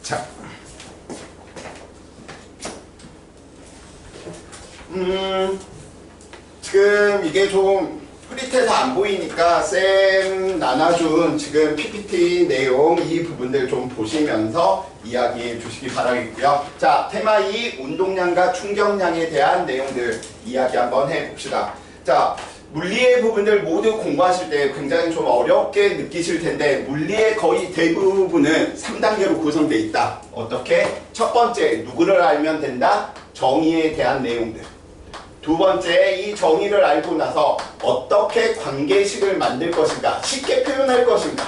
자, 지금 이게 좀 흐릿해서 안 보이니까 쌤 나눠준 지금 PPT 내용 이 부분들 좀 보시면서 이야기해 주시기 바라겠고요. 자, 테마 2 운동량과 충격량에 대한 내용들 이야기 한번 해봅시다. 자, 물리의 부분들 모두 공부하실 때 굉장히 좀 어렵게 느끼실 텐데 물리의 거의 대부분은 3단계로 구성되어 있다. 어떻게? 첫 번째, 누구를 알면 된다? 정의에 대한 내용들. 두 번째, 이 정의를 알고 나서 어떻게 관계식을 만들 것인가, 쉽게 표현할 것인가.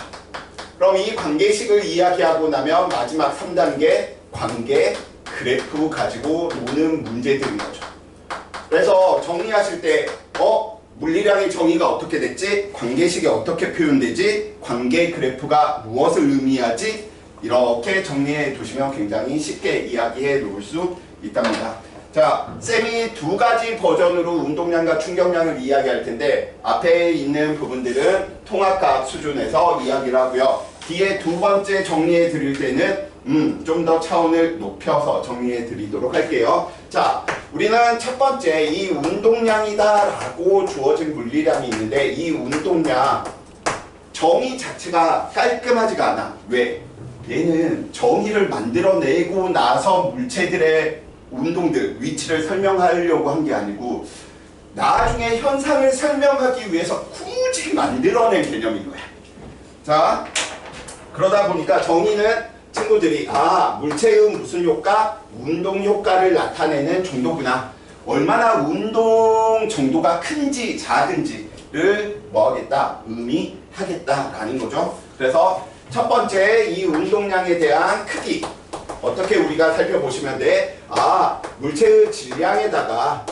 그럼 이 관계식을 이야기하고 나면 마지막 3단계 관계 그래프 가지고 노는 문제들인 거죠. 그래서 정리하실 때 물리량의 정의가 어떻게 됐지? 관계식이 어떻게 표현되지? 관계 그래프가 무엇을 의미하지? 이렇게 정리해 두시면 굉장히 쉽게 이야기해 놓을 수 있답니다. 자, 쌤이 두 가지 버전으로 운동량과 충격량을 이야기할 텐데 앞에 있는 부분들은 통합과학 수준에서 이야기를 하고요. 뒤에 두 번째 정리해 드릴 때는 좀 더 차원을 높여서 정리해 드리도록 할게요. 자, 우리는 첫 번째 이 운동량이다 라고 주어진 물리량이 있는데 이 운동량 정의 자체가 깔끔하지가 않아. 왜? 얘는 정의를 만들어내고 나서 물체들의 운동들, 위치를 설명하려고 한 게 아니고 나중에 현상을 설명하기 위해서 굳이 만들어낸 개념인 거야. 자, 그러다 보니까 정의는 친구들이 물체의 무슨 효과? 운동 효과를 나타내는 정도구나. 얼마나 운동 정도가 큰지 작은지를 뭐하겠다? 의미하겠다라는 거죠. 그래서 첫 번째 이 운동량에 대한 크기 어떻게 우리가 살펴보시면 돼? 물체의 질량에다가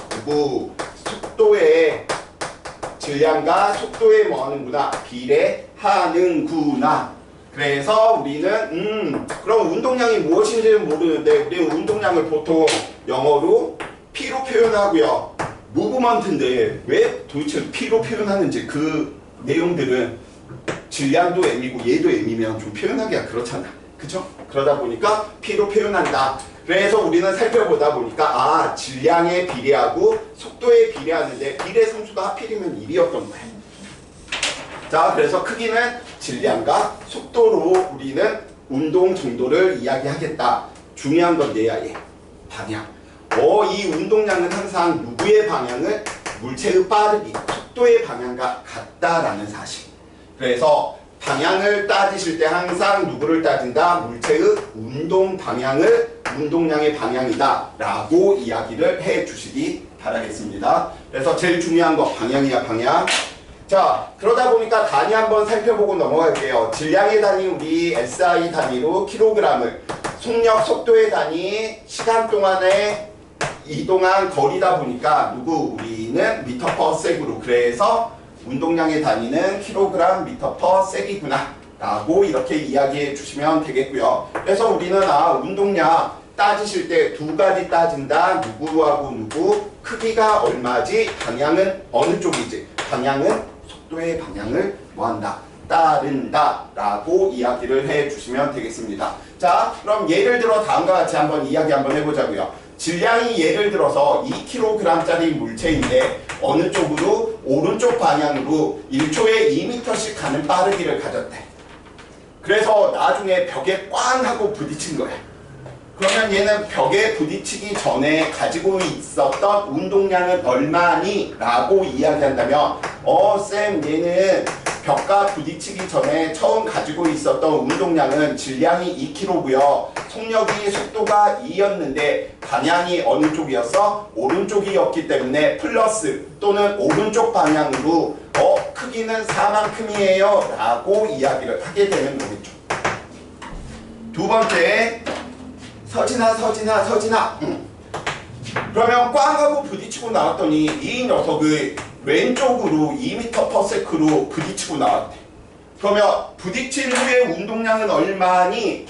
속도의 질량과 속도에 뭐하는구나? 비례하는구나. 그래서 우리는 그럼 운동량이 무엇인지는 모르는데 우리는 운동량을 보통 영어로 P로 표현하고요. 무브먼트인데 왜 도대체 P로 표현하는지 그 내용들은 질량도 M이고 얘도 M이면 좀 표현하기가 그렇잖아. 그쵸? 그러다 보니까 P로 표현한다. 그래서 우리는 살펴보다 보니까 질량에 비례하고 속도에 비례하는데 비례 상수가 하필이면 1이었던 거예요. 자, 그래서 크기는 질량과 속도로 우리는 운동 정도를 이야기하겠다. 중요한 건 얘야, 얘. 방향. 이 운동량은 항상 누구의 방향을? 물체의 빠르기, 속도의 방향과 같다라는 사실. 그래서 방향을 따지실 때 항상 누구를 따진다? 물체의 운동 방향을 운동량의 방향이다 라고 이야기를 해 주시기 바라겠습니다. 그래서 제일 중요한 거 방향이야, 방향. 자, 그러다 보니까 단위 한번 살펴보고 넘어갈게요. 질량의 단위 우리 SI 단위로 킬로그램을, 속력 속도의 단위 시간 동안에 이동한 거리다 보니까 우리는 미터 퍼 섹으로, 그래서 운동량의 단위는 킬로그램 미터 퍼 섹이구나 라고 이렇게 이야기해 주시면 되겠고요. 그래서 우리는 운동량 따지실 때 두 가지 따진다. 누구하고 누구, 크기가 얼마지, 방향은 어느 쪽이지. 방향은 속도의 방향을 뭐한다? 따른다 라고 이야기를 해 주시면 되겠습니다. 자, 그럼 예를 들어 다음과 같이 한번 이야기 한번 해보자고요. 질량이 예를 들어서 2kg짜리 물체인데 어느 쪽으로? 오른쪽 방향으로 1초에 2m씩 가는 빠르기를 가졌대. 그래서 나중에 벽에 꽝 하고 부딪힌 거야. 그러면 얘는 벽에 부딪히기 전에 가지고 있었던 운동량은 얼마니? 라고 이야기한다면 쌤 얘는 벽과 부딪히기 전에 처음 가지고 있었던 운동량은 질량이 2kg고요. 속력이 속도가 2였는데 방향이 어느 쪽이었어? 오른쪽이었기 때문에 플러스 또는 오른쪽 방향으로 크기는 4만큼이에요 라고 이야기를 하게 되는 거겠죠. 두 번째, 서진아. 그러면 꽝 하고 부딪히고 나왔더니 이 녀석의 왼쪽으로 2m/s로 부딪히고 나왔대. 그러면 부딪힌 후에 운동량은 얼마니?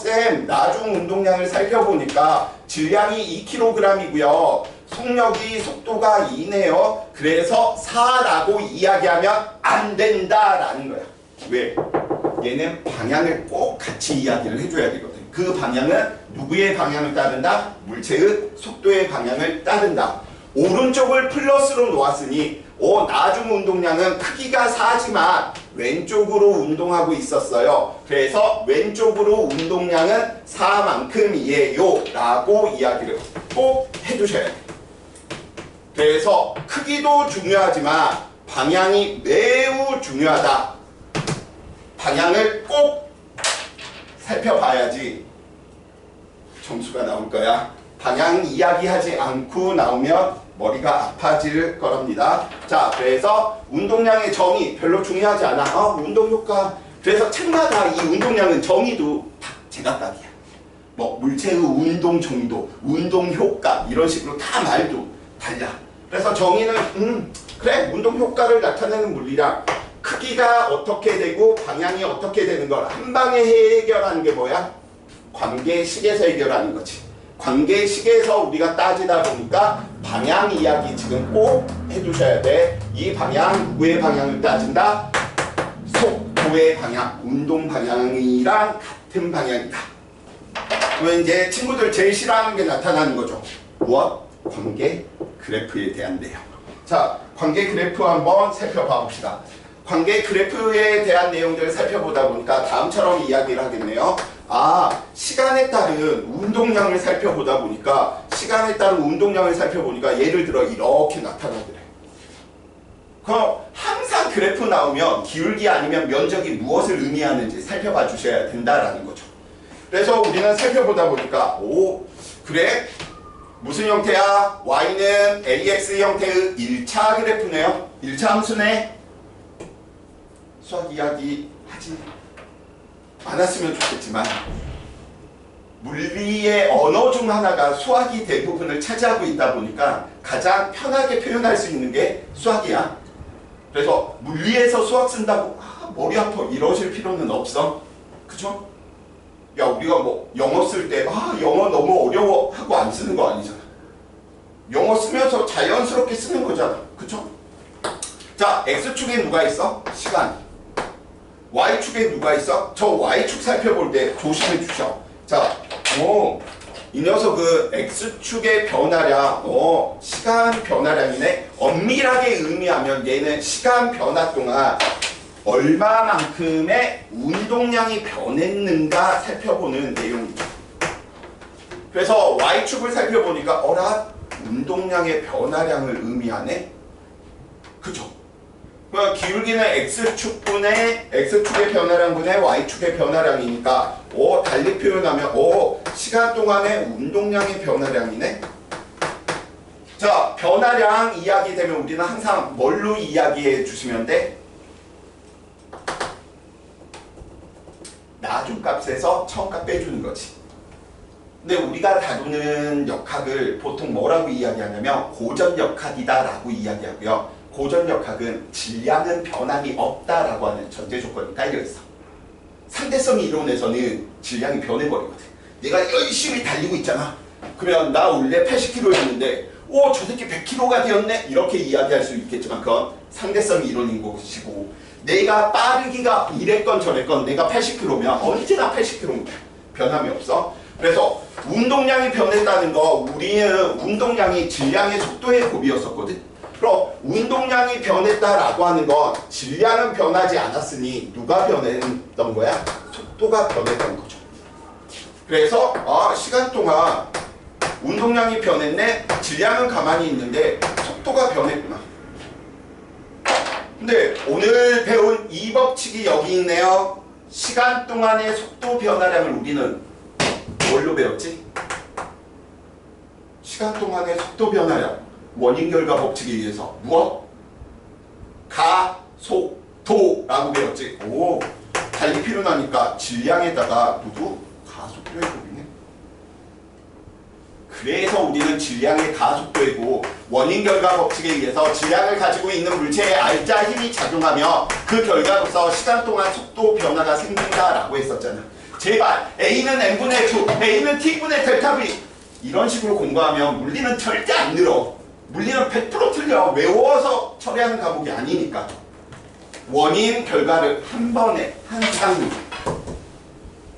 쌤 나중 운동량을 살펴보니까 질량이 2kg이고요. 속력이 속도가 2네요. 그래서 4라고 이야기하면 안 된다라는 거야. 왜? 얘는 방향을 꼭 같이 이야기를 해줘야 되거든. 그 방향은 누구의 방향을 따른다? 물체의 속도의 방향을 따른다. 오른쪽을 플러스로 놓았으니 나중 운동량은 크기가 4지만 왼쪽으로 운동하고 있었어요. 그래서 왼쪽으로 운동량은 4만큼이에요 라고 이야기를 꼭 해주셔야 돼요. 그래서 크기도 중요하지만 방향이 매우 중요하다. 방향을 꼭 살펴봐야지 점수가 나올 거야. 방향 이야기하지 않고 나오면 머리가 아파질 거랍니다. 자, 그래서 운동량의 정의 별로 중요하지 않아. 운동 효과. 그래서 책마다 이 운동량은 정의도 다 제각각이야. 뭐 물체의 운동 정도, 운동 효과 이런 식으로 다 말도 달라. 그래서 정의는 그래, 운동 효과를 나타내는 물리량, 크기가 어떻게 되고 방향이 어떻게 되는 걸 한 방에 해결하는 게 뭐야? 관계식에서 해결하는 거지. 관계식에서 우리가 따지다 보니까 방향 이야기 지금 꼭 해두셔야 돼. 이 방향, 누구의 방향을 따진다? 속도의 방향, 운동 방향이랑 같은 방향이다. 그러면 이제 친구들 제일 싫어하는 게 나타나는 거죠. 무엇? 관계 그래프에 대한 내용. 자, 관계 그래프 한번 살펴봐 봅시다. 관계 그래프에 대한 내용들을 살펴보다 보니까 다음처럼 이야기를 하겠네요. 시간에 따른 운동량을 살펴보다 보니까 예를 들어 이렇게 나타나더래. 그럼 항상 그래프 나오면 기울기 아니면 면적이 무엇을 의미하는지 살펴봐 주셔야 된다라는 거죠. 그래서 우리는 살펴보다 보니까 그래? 무슨 형태야? y는 ax 형태의 1차 그래프네요. 1차 함수네. 수학 이야기 하지 않았으면 좋겠지만 물리의 언어 중 하나가 수학이 대부분을 차지하고 있다 보니까 가장 편하게 표현할 수 있는 게 수학이야. 그래서 물리에서 수학 쓴다고 머리 아파 이러실 필요는 없어. 그쵸? 야, 우리가 뭐 영어 쓸 때 영어 너무 어려워 하고 안 쓰는 거 아니잖아. 영어 쓰면서 자연스럽게 쓰는 거잖아. 그쵸? 자, X축에 누가 있어? 시간. Y축에 누가 있어? 저 Y축 살펴볼 때 조심해 주셔. 자, 이 녀석은 X축의 변화량, 시간 변화량이네. 엄밀하게 의미하면 얘는 시간 변화 동안 얼마만큼의 운동량이 변했는가 살펴보는 내용이죠. 그래서 Y축을 살펴보니까 운동량의 변화량을 의미하네? 그죠? 기울기는 X축의 변화량분의 Y축의 변화량이니까 달리 표현하면 시간 동안의 운동량의 변화량이네? 자, 변화량 이야기 되면 우리는 항상 뭘로 이야기해 주시면 돼? 나중값에서 처음값 빼주는 거지. 근데 우리가 다루는 역학을 보통 뭐라고 이야기하냐면 고전역학이다 라고 이야기하고요. 고전역학은 질량은 변함이 없다라고 하는 전제 조건이 깔려있어. 상대성 이론에서는 질량이 변해버리거든. 내가 열심히 달리고 있잖아. 그러면 나 원래 80kg였는데 저 새끼 100kg가 되었네? 이렇게 이야기할 수 있겠지만 그건 상대성 이론인 것이고, 내가 빠르기가 이랬건 저랬건 내가 80kg면 언제나 80kg면 변함이 없어. 그래서 운동량이 변했다는 거, 우리는 운동량이 질량의 속도의 곱이었었거든. 그럼 운동량이 변했다라고 하는 건 질량은 변하지 않았으니 누가 변했던 거야? 속도가 변했던 거죠. 그래서 시간 동안 운동량이 변했네? 질량은 가만히 있는데 속도가 변했구나. 근데 오늘 배운 이 법칙이 여기 있네요. 시간 동안의 속도 변화량을 우리는 뭘로 배웠지? 시간 동안의 속도 변화량. 원인 결과 법칙에 의해서 무엇? 가속도라고 배웠지. 달리 표현하니까 질량에다가 누구? 가속도의 곱이네. 그래서 우리는 질량의 가속도이고 원인 결과 법칙에 의해서 질량을 가지고 있는 물체에 알자 힘이 작용하며 그 결과로서 시간 동안 속도 변화가 생긴다라고 했었잖아. 제발 A는 N분의 2, A는 T분의 델타 V 이런 식으로 공부하면 물리는 절대 안 늘어. 물리는 100% 틀려. 외워서 처리하는 과목이 아니니까. 원인 결과를 한 번에 한 쌍으로.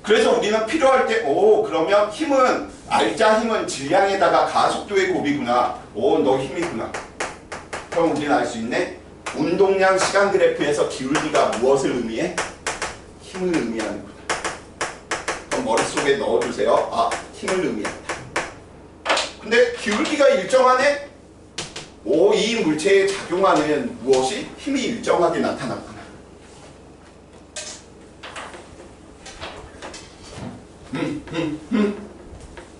그래서 우리는 필요할 때, 그러면 힘은, 알자 힘은 질량에다가 가속도의 곱이구나. 너 힘이구나. 그럼 우리는 알 수 있네. 운동량 시간 그래프에서 기울기가 무엇을 의미해? 힘을 의미하는구나. 그럼 머릿속에 넣어주세요. 힘을 의미한다. 근데 기울기가 일정하네? 이 물체에 작용하는 무엇이? 힘이 일정하게 나타났구나.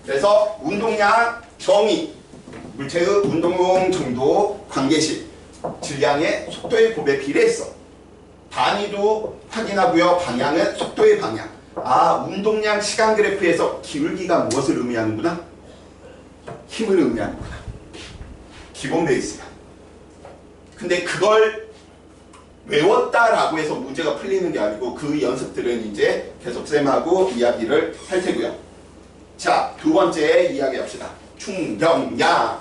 그래서 운동량 정의, 물체의 운동 정도 관계식, 질량의 속도의 곱에 비례했어. 단위도 확인하고요. 방향은 속도의 방향. 운동량 시간 그래프에서 기울기가 무엇을 의미하는구나? 힘을 의미하는구나. 기본 베이스야. 근데 그걸 외웠다라고 해서 문제가 풀리는 게 아니고 그 연습들은 이제 계속 쌤하고 이야기를 할 테고요. 자, 두 번째 이야기 합시다. 충격량.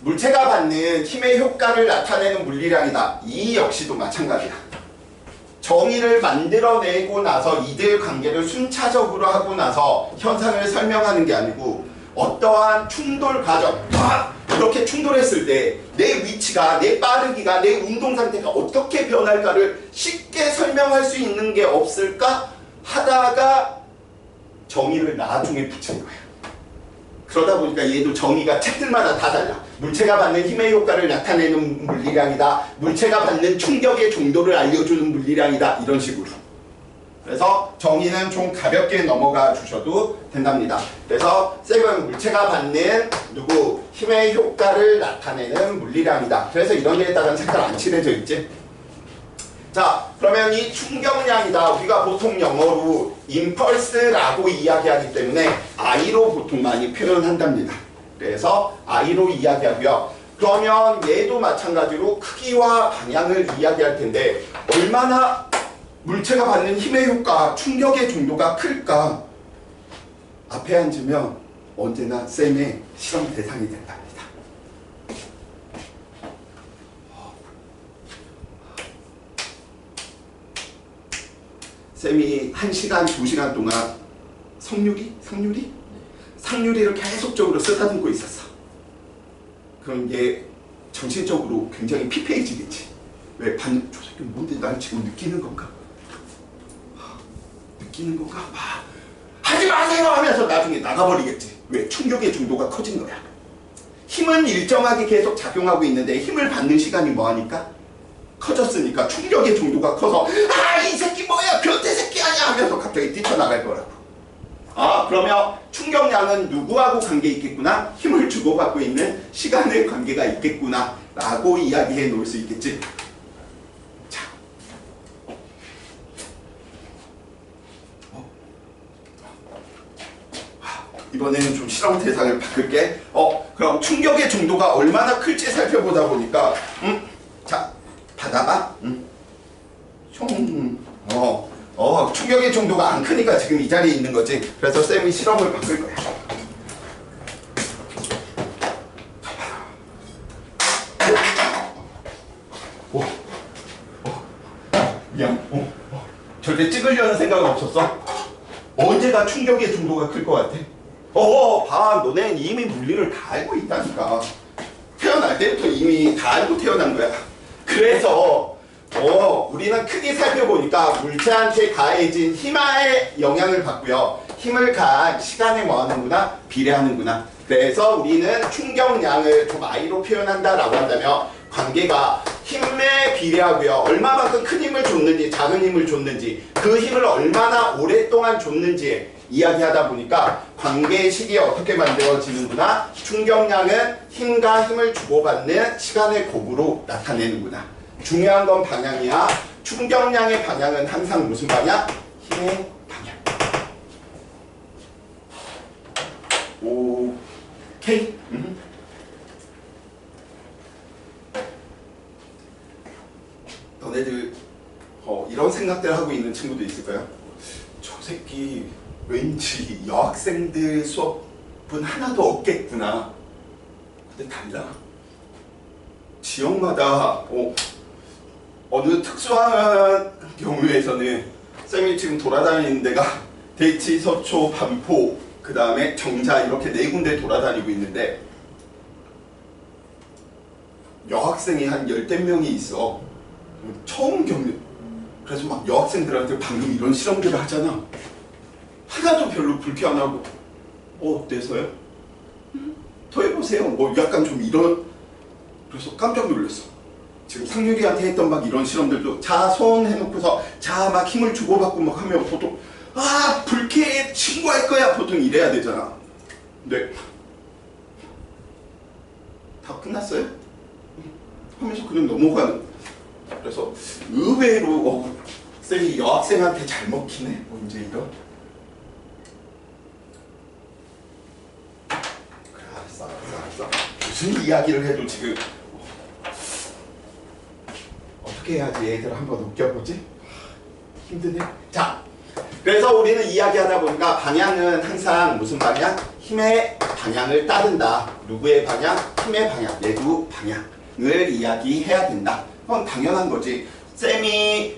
물체가 받는 힘의 효과를 나타내는 물리량이다. 이 역시도 마찬가지야. 정의를 만들어내고 나서 이들 관계를 순차적으로 하고 나서 현상을 설명하는 게 아니고 어떠한 충돌 과정, 그렇게 충돌했을 때 내 위치가, 내 빠르기가, 내 운동 상태가 어떻게 변할까를 쉽게 설명할 수 있는 게 없을까 하다가 정의를 나중에 붙인 거야. 그러다 보니까 얘도 정의가 책들마다 다 달라. 물체가 받는 힘의 효과를 나타내는 물리량이다. 물체가 받는 충격의 정도를 알려주는 물리량이다. 이런 식으로. 그래서 정의는 좀 가볍게 넘어가 주셔도 된답니다. 그래서 쌤은 물체가 받는 힘의 효과를 나타내는 물리량이다. 그래서 이런 데에다가는 색깔 안 칠해져 있지. 자, 그러면 이 충격량이다. 우리가 보통 영어로 임펄스라고 이야기하기 때문에 I로 보통 많이 표현한답니다. 그래서 I로 이야기하고요. 그러면 얘도 마찬가지로 크기와 방향을 이야기할 텐데 얼마나 물체가 받는 힘의 효과, 충격의 정도가 클까? 앞에 앉으면 언제나 쌤의 실험 대상이 된답니다. 쌤이 1시간, 2시간 동안 상유리를 계속적으로 쓰다듬고 있었어. 그럼 얘 정신적으로 굉장히 피폐해지겠지. 왜? 저 새끼 뭔데 날 지금 느끼는 건가? 하지 마세요! 하면서 나중에 나가버리겠지. 왜? 충격의 정도가 커진 거야. 힘은 일정하게 계속 작용하고 있는데 힘을 받는 시간이 뭐하니까? 커졌으니까 충격의 정도가 커서 이 새끼 뭐야 변태 새끼 아니야 하면서 갑자기 뛰쳐나갈 거라고. 그러면 충격량은 누구하고 관계 있겠구나? 힘을 주고받고 있는 시간의 관계가 있겠구나 라고 이야기해 놓을 수 있겠지. 자, 이번에는 좀 실험 대상을 바꿀게. 그럼 충격의 정도가 얼마나 클지 살펴보다 보니까 자, 받아봐. 충격의 정도가 안 크니까 지금 이 자리에 있는 거지. 그래서 쌤이 실험을 바꿀 거야. 미안. 절대 찍으려는 생각은 없었어. 언제가 충격의 정도가 클 것 같아? 봐. 너넨 이미 물리를 다 알고 있다니까. 태어날 때부터 이미 다 알고 태어난 거야. 그래서 우리는 크게 살펴보니까 물체한테 가해진 힘의 영향을 받고요. 힘을 가한 시간에 뭐하는구나? 비례하는구나. 그래서 우리는 충격량을 좀 I로 표현한다라고 한다면 관계가 힘에 비례하고요. 얼마만큼 큰 힘을 줬는지 작은 힘을 줬는지 그 힘을 얼마나 오랫동안 줬는지 이야기하다 보니까 관계식이 어떻게 만들어지는구나. 충격량은 힘과 힘을 주고받는 시간의 곱으로 나타내는구나. 중요한 건 방향이야. 충격량의 방향은 항상 무슨 방향? 힘의 방향. 오케이? 너네들 이런 생각들 하고 있는 친구도 있을 거야. 저 새끼 왠지 여학생들 수업은 하나도 없겠구나. 근데 달라. 지역마다 어느 특수한 경우에서는 쌤이 지금 돌아다니는 데가 대치, 서초, 반포, 그 다음에 정자 이렇게 4군데 돌아다니고 있는데 여학생이 한 10대 명이 있어. 처음 겪는. 그래서 막 여학생들한테 방금 이런 실험들을 하잖아. 하나도 별로 불쾌하고 어때서요? 더 해보세요. 뭐 약간 좀 이런. 그래서 깜짝 놀랐어. 지금 상률이한테 했던 막 이런 실험들도 자 손 해놓고서 자 막 힘을 주고받고 막 하면 보통 아 불쾌해 신고할 거야 보통 이래야 되잖아. 근데 다 끝났어요? 하면서 그냥 넘어가는. 그래서 의외로 쌤이 여학생한테 잘 먹히네. 뭐 이제 이런. 그래 알았어. 무슨 이야기를 해도 지금 어떻게 해야지 애들 한번 웃겨보지? 힘드네. 자, 그래서 우리는 이야기하다 보니까 방향은 항상 무슨 방향? 힘의 방향을 따른다. 누구의 방향? 힘의 방향, 내부 방향을 이야기해야 된다. 그건 당연한 거지. 쌤이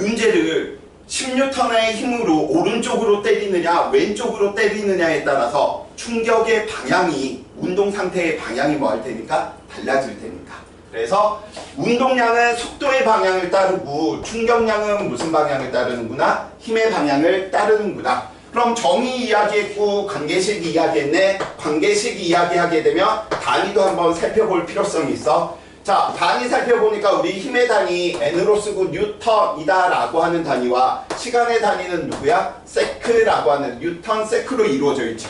윤재를 10N의 힘으로 오른쪽으로 때리느냐 왼쪽으로 때리느냐에 따라서 충격의 방향이 운동 상태의 방향이 뭐 할 테니까 달라질 테니까. 그래서 운동량은 속도의 방향을 따르고 충격량은 무슨 방향을 따르는구나? 힘의 방향을 따르는구나. 그럼 정의 이야기했고 관계식 이야기했네. 관계식 이야기하게 되면 단위도 한번 살펴볼 필요성이 있어. 자, 단위 살펴보니까 우리 힘의 단위 n으로 쓰고 뉴턴이다 라고 하는 단위와 시간의 단위는 누구야? 세크라고 하는 뉴턴 세크로 이루어져 있지.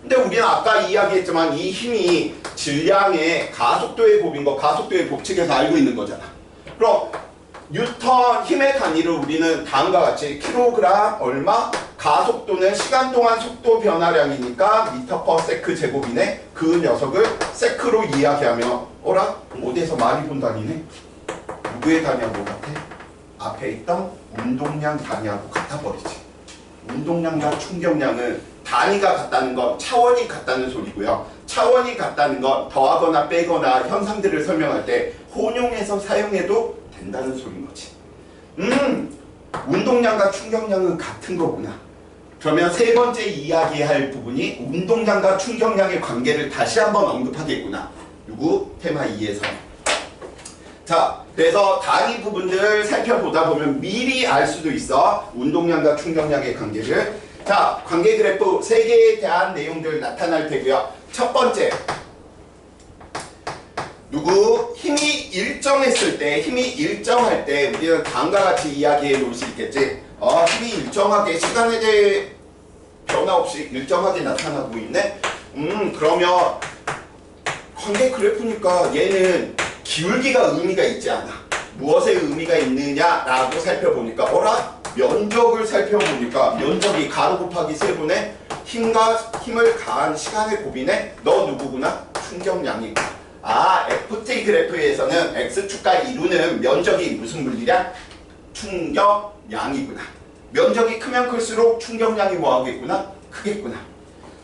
근데 우리는 아까 이야기했지만 이 힘이 질량의 가속도의 법인 거 가속도의 법칙에서 알고 있는 거잖아. 그럼 뉴턴 힘의 단위를 우리는 다음과 같이 킬로그램 얼마? 가속도는 시간 동안 속도 변화량이니까 미터 퍼 세크 제곱이네. 그 녀석을 세크로 이야기하면 어라? 어디에서 많이 본 단위네? 누구의 단위하고 같아? 앞에 있던 운동량 단위하고 같아버리지. 운동량과 충격량은 단위가 같다는 건 차원이 같다는 소리고요. 차원이 같다는 건 더하거나 빼거나 현상들을 설명할 때 혼용해서 사용해도 된다는 소리인 거지. 운동량과 충격량은 같은 거구나. 그러면 세 번째 이야기할 부분이 운동량과 충격량의 관계를 다시 한번 언급하겠구나. 누구? 테마 2에서. 자, 그래서 단위 부분들 살펴보다 보면 미리 알 수도 있어. 운동량과 충격량의 관계를. 자, 관계 그래프 3개에 대한 내용들 나타날 테고요. 첫 번째, 누구? 힘이 일정했을 때, 힘이 일정할 때 우리는 다음과 같이 이야기해 놓을 수 있겠지. 힘이 일정하게 시간에 대해 변화 없이 일정하게 나타나고 있네. 그러면 관계 그래프니까 얘는 기울기가 의미가 있지 않아. 무엇에 의미가 있느냐라고 살펴보니까 어라? 면적을 살펴보니까 면적이 가로 곱하기 세분의 힘을 가한 시간의 곱이네. 너 누구구나? 충격량이구나. 아, FT 그래프에서는 X축과 이루는 면적이 무슨 물리량? 충격량이구나. 면적이 크면 클수록 충격량이 뭐하겠구나? 크겠구나.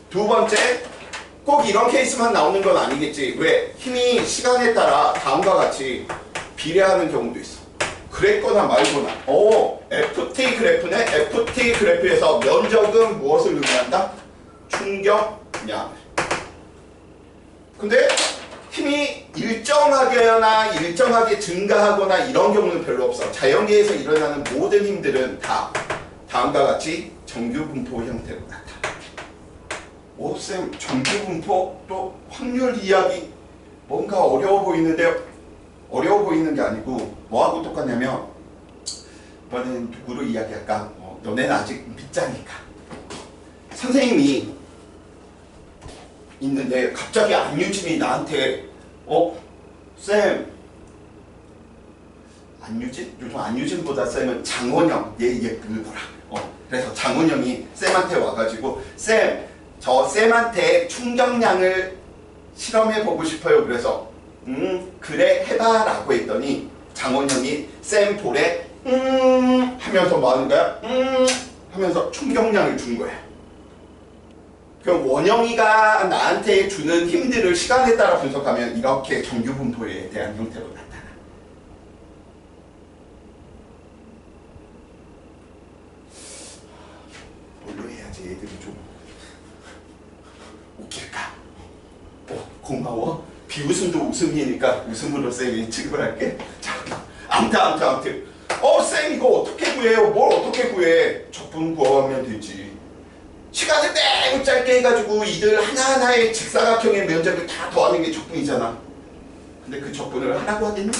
두 번째, 꼭 이런 케이스만 나오는 건 아니겠지. 왜? 힘이 시간에 따라 다음과 같이 비례하는 경우도 있어. 그랬거나 말거나. FT 그래프네. FT 그래프에서 면적은 무엇을 의미한다? 충격량. 근데 힘이 일정하게 증가하거나 이런 경우는 별로 없어. 자연계에서 일어나는 모든 힘들은 다 다음과 같이 정규분포 형태로 나타나. 쌤, 정규분포 또 확률 이야기 뭔가 어려워 보이는데요. 어려워 보이는 게 아니고 뭐하고 똑같냐면 이번엔 누구로 이야기할까? 너네는 아직 밑자니까. 선생님이 있는데 갑자기 안유진이 나한테 쌤 안유진? 요즘 안유진보다 쌤은 장원영 얘 그거라. 그래서 장원영이 쌤한테 와가지고 쌤, 저 쌤한테 충격량을 실험해보고 싶어요. 그래서 그래 해봐 라고 했더니 장원영이 쌤 볼에 하면서 뭐 하는 거야? 하면서 충격량을 준 거야. 그럼 원영이가 나한테 주는 힘들을 시간에 따라 분석하면 이렇게 정규분포에 대한 형태로 나타나. 애들이 좀 웃길까? 고마워. 비웃음도 웃음이니까 웃음으로 쌤이 취급을 할게. 자, 아무튼 쌤 이거 어떻게 구해요? 뭘 어떻게 구해? 적분 구하면 되지. 시간을 매우 짧게 해가지고 이들 하나하나의 직사각형의 면적을 다 더하는 게 적분이잖아. 근데 그 적분을 하라고 하겠니?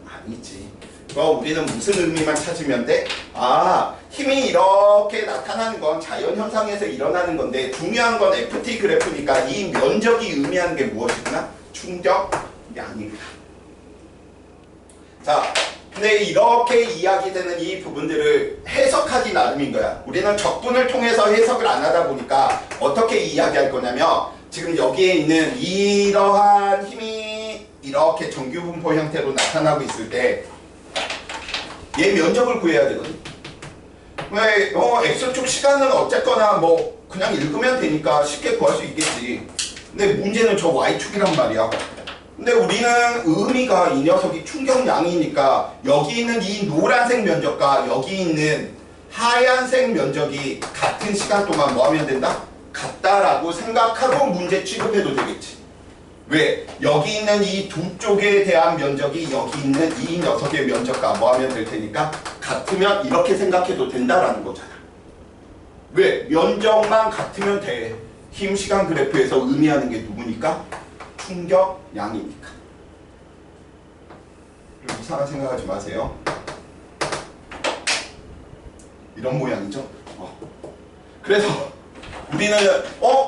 아니지. 우리는 무슨 의미만 찾으면 돼? 힘이 이렇게 나타나는 건 자연현상에서 일어나는 건데 중요한 건 FT 그래프니까 이 면적이 의미하는 게 무엇이구나? 충격량이구나. 자, 근데 이렇게 이야기되는 이 부분들을 해석하기 나름인 거야. 우리는 적분을 통해서 해석을 안 하다 보니까 어떻게 이야기할 거냐면 지금 여기에 있는 이러한 힘이 이렇게 정규분포 형태로 나타나고 있을 때 얘 면적을 구해야 되거든. 왜 X축 시간은 어쨌거나 뭐 그냥 읽으면 되니까 쉽게 구할 수 있겠지. 근데 문제는 저 Y축이란 말이야. 근데 우리는 의미가 이 녀석이 충격량이니까 여기 있는 이 노란색 면적과 여기 있는 하얀색 면적이 같은 시간 동안 뭐 하면 된다? 같다라고 생각하고 문제 취급해도 되겠지. 왜? 여기 있는 이 두 쪽에 대한 면적이 여기 있는 이 녀석의 면적과 뭐 하면 될 테니까 같으면 이렇게 생각해도 된다라는 거잖아. 왜? 면적만 같으면 돼. 힘 시간 그래프에서 의미하는 게 누구니까? 충격량이니까. 이상한 생각하지 마세요. 이런 모양이죠. 그래서 우리는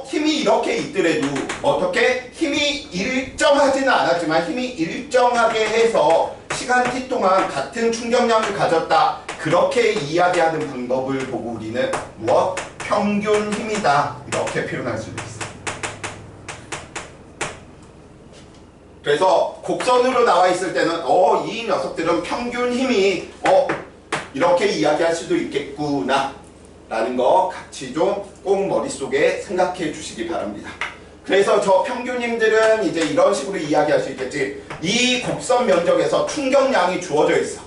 힘이 이렇게 있더라도 어떻게 힘이 일정하지는 않았지만 힘이 일정하게 해서 시간 t 동안 같은 충격량을 가졌다. 그렇게 이야기하는 방법을 보고 우리는 무엇? 평균 힘이다. 이렇게 표현할 수도 있어. 그래서 곡선으로 나와 있을 때는 이 녀석들은 평균 힘이 이렇게 이야기할 수도 있겠구나 라는 거 같이 좀 꼭 머릿속에 생각해 주시기 바랍니다. 그래서 저 평균 힘들은 이제 이런 식으로 이야기할 수 있겠지. 이 곡선 면적에서 충격량이 주어져 있어.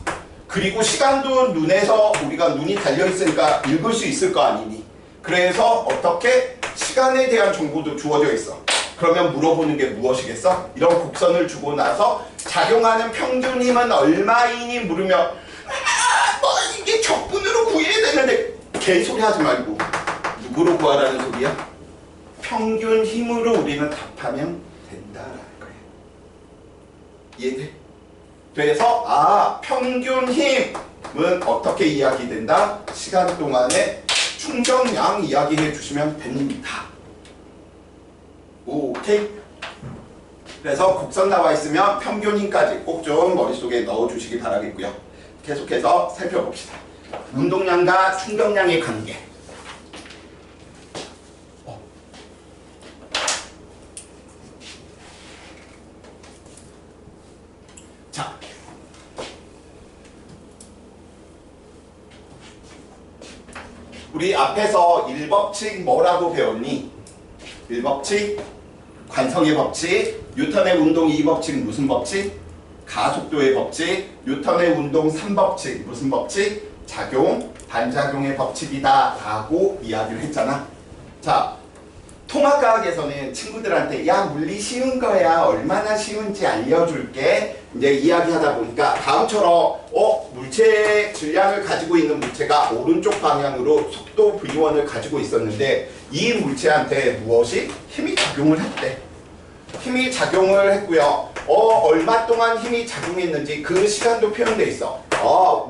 그리고 시간도 눈에서 우리가 눈이 달려 있으니까 읽을 수 있을 거 아니니. 그래서 어떻게 시간에 대한 정보도 주어져 있어. 그러면 물어보는 게 무엇이겠어? 이런 곡선을 주고 나서 작용하는 평균 힘은 얼마이니 물으면 뭐 이게 적분으로 구해야 되는데 개소리 하지 말고 누구로 구하라는 소리야? 평균 힘으로 우리는 답하면 된다라는 거예요. 이해돼? 그래서 평균 힘은 어떻게 이야기된다? 시간 동안의 충격량 이야기해 주시면 됩니다. 오케이? 그래서 곡선 나와 있으면 평균 힘까지 꼭 좀 머릿속에 넣어 주시기 바라겠고요. 계속해서 살펴봅시다. 운동량과 충격량의 관계. 자, 우리 앞에서 1법칙 뭐라고 배웠니? 1법칙 관성의 법칙, 뉴턴의 운동 2법칙 무슨 법칙? 가속도의 법칙, 뉴턴의 운동 3법칙 무슨 법칙? 작용, 반작용의 법칙이다 라고 이야기를 했잖아. 자, 통합과학에서는 친구들한테 야 물리 쉬운 거야 얼마나 쉬운지 알려줄게 이제 이야기하다 보니까 다음처럼 물체의 질량을 가지고 있는 물체가 오른쪽 방향으로 속도 v1을 가지고 있었는데 이 물체한테 무엇이? 힘이 작용을 했대. 힘이 작용을 했고요. 얼마 동안 힘이 작용했는지 그 시간도 표현돼 있어.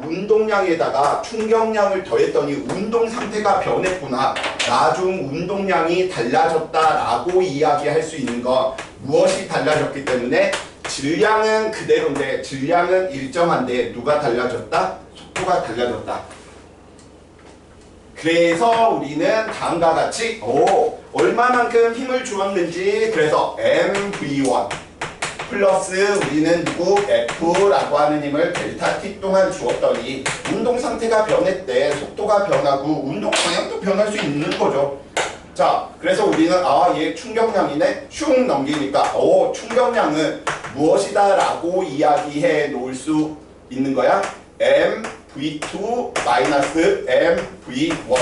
운동량에다가 충격량을 더했더니 운동 상태가 변했구나. 나중 운동량이 달라졌다라고 이야기할 수 있는 건 무엇이 달라졌기 때문에 질량은 그대로인데 질량은 일정한데 누가 달라졌다? 속도가 달라졌다. 그래서 우리는 다음과 같이 얼마만큼 힘을 주었는지 그래서 mv1 플러스 우리는 누구 F라고 하는 힘을 델타 T 동안 주었더니 운동 상태가 변했대. 속도가 변하고 운동 방향도 변할 수 있는 거죠. 자, 그래서 우리는 얘 충격량이네. 슝 넘기니까 충격량은 무엇이다 라고 이야기해 놓을 수 있는 거야. mv2 마이너스 mv1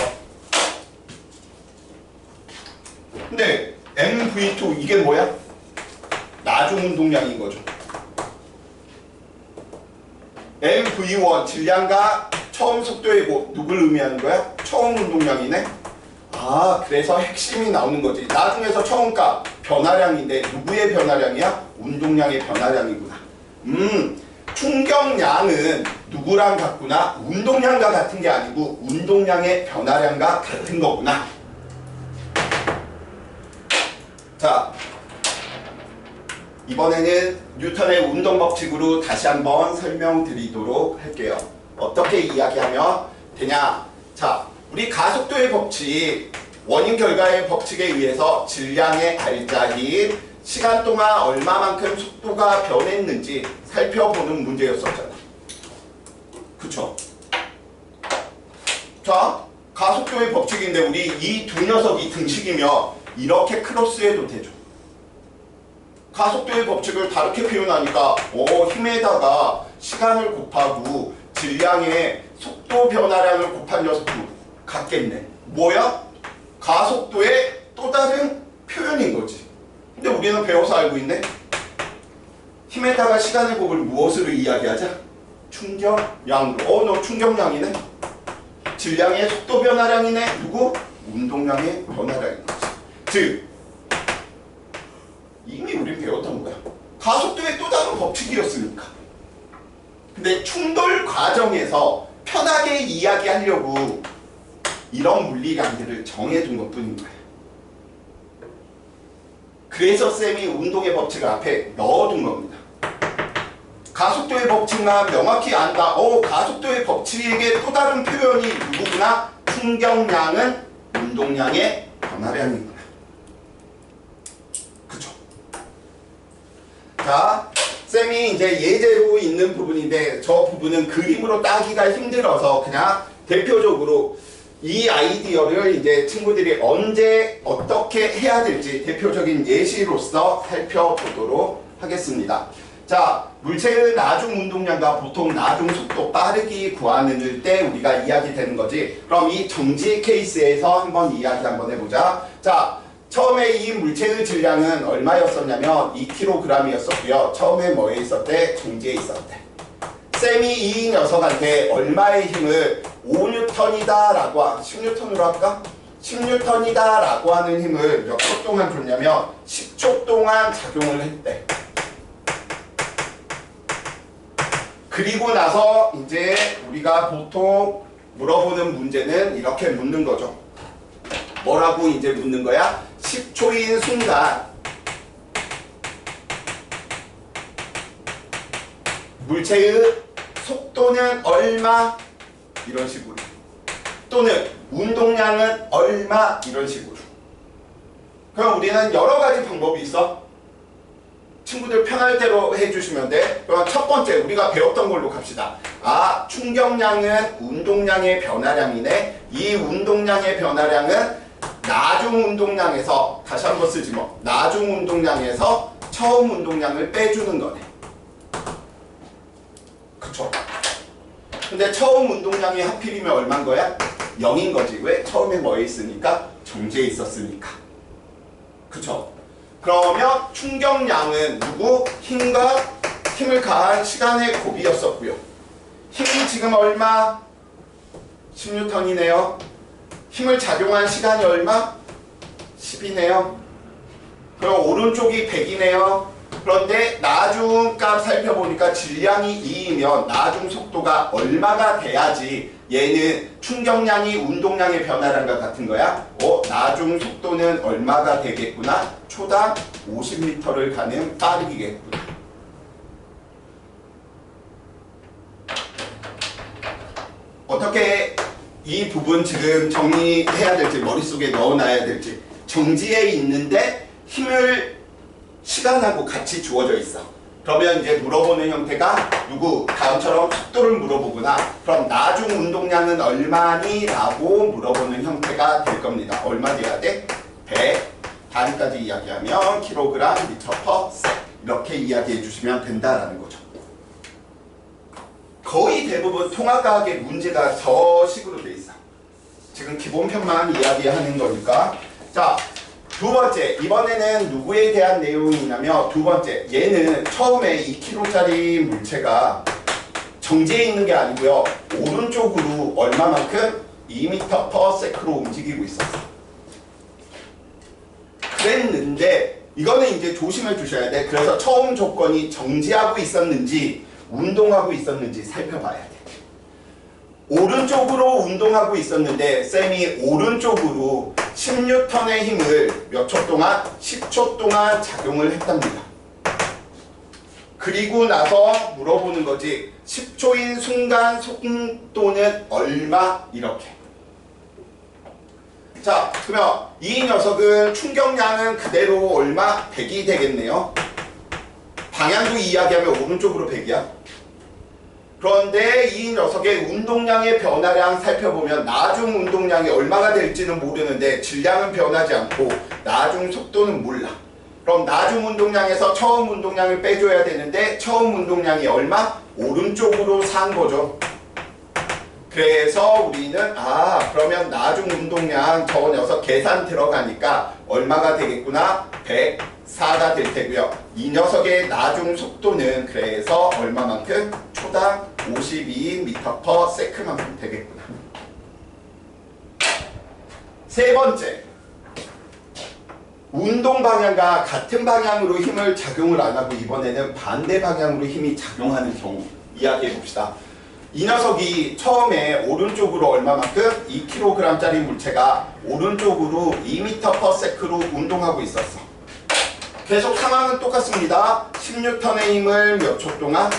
V2 이게 뭐야? 나중 운동량인 거죠. MV1 질량과 처음 속도의 곱 누굴 의미하는 거야? 처음 운동량이네. 아, 그래서 핵심이 나오는 거지. 나중에서 처음 값 변화량인데 누구의 변화량이야? 운동량의 변화량이구나. 충격량은 누구랑 같구나? 운동량과 같은 게 아니고 운동량의 변화량과 같은 거구나. 자, 이번에는 뉴턴의 운동 법칙으로 다시 한번 설명드리도록 할게요. 어떻게 이야기하면 되냐? 자, 우리 가속도의 법칙, 원인 결과의 법칙에 의해서 질량의 알짜인 시간 동안 얼마만큼 속도가 변했는지 살펴보는 문제였었잖아. 그쵸? 자, 가속도의 법칙인데 우리 이 두 녀석이 등식이면 이렇게 크로스해도 되죠. 가속도의 법칙을 다르게 표현하니까 힘에다가 시간을 곱하고 질량의 속도 변화량을 곱한 녀석도 같겠네. 뭐야? 가속도의 또 다른 표현인 거지. 근데 우리는 배워서 알고 있네. 힘에다가 시간의 곱을 무엇으로 이야기하자? 충격량으로. 너 충격량이네. 질량의 속도 변화량이네. 누구? 운동량의 변화량인 거지. 즉 이미 우린 배웠던 거야. 가속도의 또 다른 법칙이었으니까. 근데 충돌 과정에서 편하게 이야기하려고 이런 물리량들을 정해둔 것뿐인 거야. 그래서 쌤이 운동의 법칙을 앞에 넣어둔 겁니다. 가속도의 법칙만 명확히 안다. 가속도의 법칙에게 또 다른 표현이 누구구나? 충격량은 운동량의 변화량이구나. 그쵸? 자, 쌤이 이제 예제로 있는 부분인데 저 부분은 그림으로 따기가 힘들어서 그냥 대표적으로 이 아이디어를 이제 친구들이 언제 어떻게 해야 될지 대표적인 예시로서 살펴보도록 하겠습니다. 자, 물체의 나중 운동량과 보통 나중 속도 빠르기 구하는 때 우리가 이야기되는 거지. 그럼 이 정지 케이스에서 한번 이야기 한번 해보자. 자, 처음에 이 물체의 질량은 얼마였었냐면 2kg이었었고요. 처음에 뭐에 있었대? 정지에 있었대. 쌤이 이 녀석한테 얼마의 힘을 5N이다 라고 10N으로 할까? 10N이다 라고 하는 힘을 몇 초 동안 줬냐면 10초 동안 작용을 했대. 그리고 나서 이제 우리가 보통 물어보는 문제는 이렇게 묻는 거죠. 뭐라고 이제 묻는 거야? 10초인 순간 물체의 속도는 얼마? 이런 식으로. 또는 운동량은 얼마? 이런 식으로. 그럼 우리는 여러 가지 방법이 있어. 친구들 편할 대로 해주시면 돼. 그럼 첫 번째 우리가 배웠던 걸로 갑시다. 아, 충격량은 운동량의 변화량이네. 이 운동량의 변화량은 나중 운동량에서, 다시 한번 쓰지 뭐, 나중 운동량에서 처음 운동량을 빼주는 거네. 그쵸? 근데 처음 운동량이 하필이면 얼마인 거야? 0인 거지. 왜? 처음에 뭐에 있으니까? 정지에 있었으니까. 그쵸? 그러면 충격량은 누구? 힘과 힘을 가한 시간의 곱이었었고요. 힘이 지금 얼마? 10N이네요. 힘을 작용한 시간이 얼마? 10이네요. 그럼 오른쪽이 100이네요. 그런데 나중 값 살펴보니까 질량이 2이면 나중 속도가 얼마가 돼야지 얘는 충격량이 운동량의 변화량과 같은 거야? 나중 속도는 얼마가 되겠구나? 초당 50m를 가는 빠르기겠구나. 어떻게 이 부분 지금 정리해야 될지, 머릿속에 넣어놔야 될지. 정지에 있는데 힘을 시간하고 같이 주어져 있어. 그러면 이제 물어보는 형태가 누구? 다음처럼 속도를 물어보거나, 그럼 나중 운동량은 얼마니? 라고 물어보는 형태가 될 겁니다. 얼마 돼야 돼? 100. 단위까지 이야기하면 킬로그램, 미터 퍼 세. 이렇게 이야기해 주시면 된다라는 거죠. 거의 대부분 통합과학의 문제가 저 식으로 돼 있어. 지금 기본편만 이야기하는 거니까. 자, 두 번째, 이번에는 누구에 대한 내용이냐면 두 번째, 얘는 처음에 2kg짜리 물체가 정지해 있는 게 아니고요. 오른쪽으로 얼마만큼? 2m/s로 움직이고 있었어. 그랬는데 이거는 이제 조심해 주셔야 돼. 그래서 처음 조건이 정지하고 있었는지 운동하고 있었는지 살펴봐야 돼. 오른쪽으로 운동하고 있었는데 쌤이 오른쪽으로 10N의 힘을 몇 초 동안? 10초 동안 작용을 했답니다. 그리고 나서 물어보는 거지. 10초인 순간 속도는 얼마? 이렇게. 자, 그러면 이 녀석은 충격량은 그대로 얼마? 100이 되겠네요. 방향도 이야기하면 오른쪽으로 100이야. 그런데 이 녀석의 운동량의 변화량 살펴보면 나중 운동량이 얼마가 될지는 모르는데 질량은 변하지 않고 나중 속도는 몰라. 그럼 나중 운동량에서 처음 운동량을 빼줘야 되는데 처음 운동량이 얼마? 오른쪽으로 산 거죠. 그래서 우리는 그러면 나중 운동량 저 녀석 계산 들어가니까 얼마가 되겠구나? 104가 될 테고요. 이 녀석의 나중 속도는 그래서 얼마만큼? 초당 52m/s만큼 되겠구나. 세 번째, 운동 방향과 같은 방향으로 힘을 작용을 안 하고 이번에는 반대 방향으로 힘이 작용하는 경우 이야기해 봅시다. 이 녀석이 처음에 오른쪽으로 얼마만큼? 2kg짜리 물체가 오른쪽으로 2m/s로 운동하고 있었어. 계속 상황은 똑같습니다. 10N의 힘을 몇 초 동안?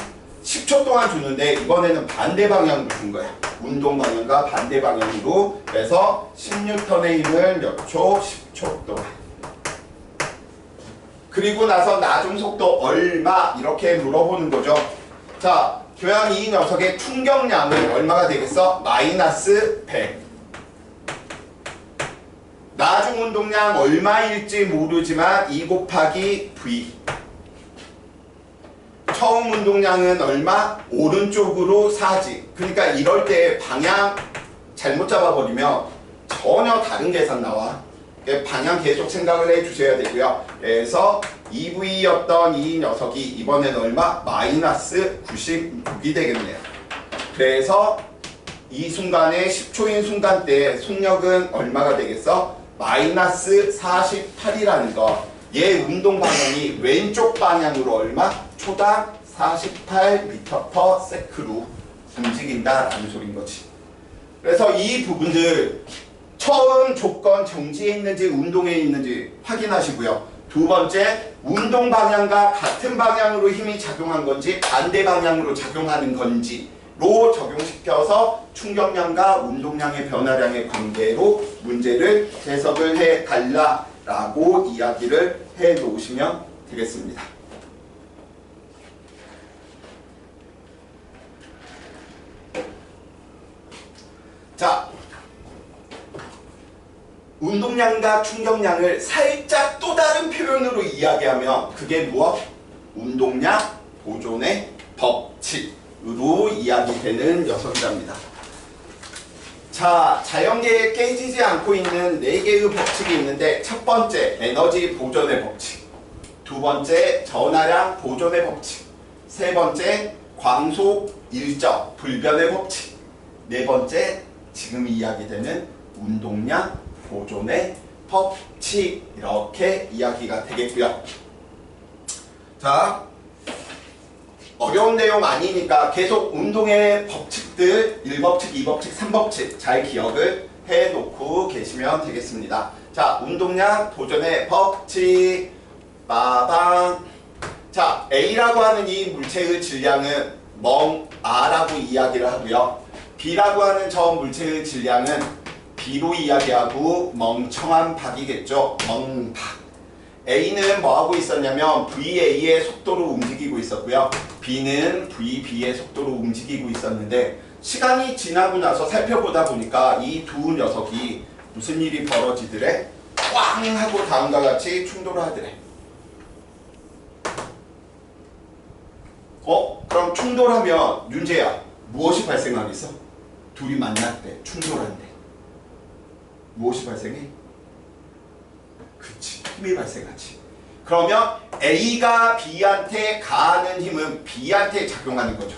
10초 동안 주는데 이번에는 반대 방향으로 준 거야. 운동 방향과 반대 방향으로. 그래서 10N의 힘을 몇 초? 10초 동안. 그리고 나서 나중 속도 얼마? 이렇게 물어보는 거죠. 자, 교양 이 녀석의 충격량은 얼마가 되겠어? -100. 나중 운동량 얼마일지 모르지만 2 곱하기 V. 처음 운동량은 얼마? 오른쪽으로 4지. 그러니까 이럴 때 방향 잘못 잡아버리면 전혀 다른 계산 나와. 방향 계속 생각을 해주셔야 되고요. 그래서 2V였던 이 녀석이 이번엔 얼마? -96이 되겠네요. 그래서 이 순간에 10초인 순간 때 속력은 얼마가 되겠어? -48이라는 거. 얘 운동 방향이 왼쪽 방향으로 얼마? 초당 48m/s로 움직인다라는 소린 거지. 그래서 이 부분들 처음 조건 정지에 있는지 운동에 있는지 확인하시고요. 두 번째, 운동 방향과 같은 방향으로 힘이 작용한 건지 반대 방향으로 작용하는 건지로 적용시켜서 충격량과 운동량의 변화량의 관계로 문제를 해석을 해달라라고 이야기를 해 놓으시면 되겠습니다. 자, 운동량과 충격량을 살짝 또 다른 표현으로 이야기하면 그게 무엇? 운동량 보존의 법칙으로 이야기되는 녀석이랍니다. 자, 자연계에 깨지지 않고 있는 4개의 법칙이 있는데 첫 번째, 에너지 보존의 법칙. 두 번째, 전하량 보존의 법칙. 세 번째, 광속 일적 불변의 법칙. 네 번째, 지금 이야기되는 운동량 보존의 법칙. 이렇게 이야기가 되겠고요. 자, 어려운 내용 아니니까 계속 운동의 법칙들 1법칙, 2법칙, 3법칙 잘 기억을 해놓고 계시면 되겠습니다. 자, 운동량 보존의 법칙 빠방. 자, A라고 하는 이 물체의 질량은 멍아라고 이야기를 하고요. B라고 하는 저 물체의 질량은 B로 이야기하고 멍청한 박이겠죠. 멍박. A는 뭐하고 있었냐면 VA의 속도로 움직이고 있었고요. B는 VB의 속도로 움직이고 있었는데 시간이 지나고 나서 살펴보다 보니까 이 두 녀석이 무슨 일이 벌어지더래? 꽝 하고 다음과 같이 충돌을 하더래. 그럼 충돌하면 윤재야 무엇이 발생하겠어? 둘이 만날 때 충돌할 때 무엇이 발생해? 그치. 힘이 발생하지. 그러면 A가 B한테 가하는 힘은 B한테 작용하는 거죠.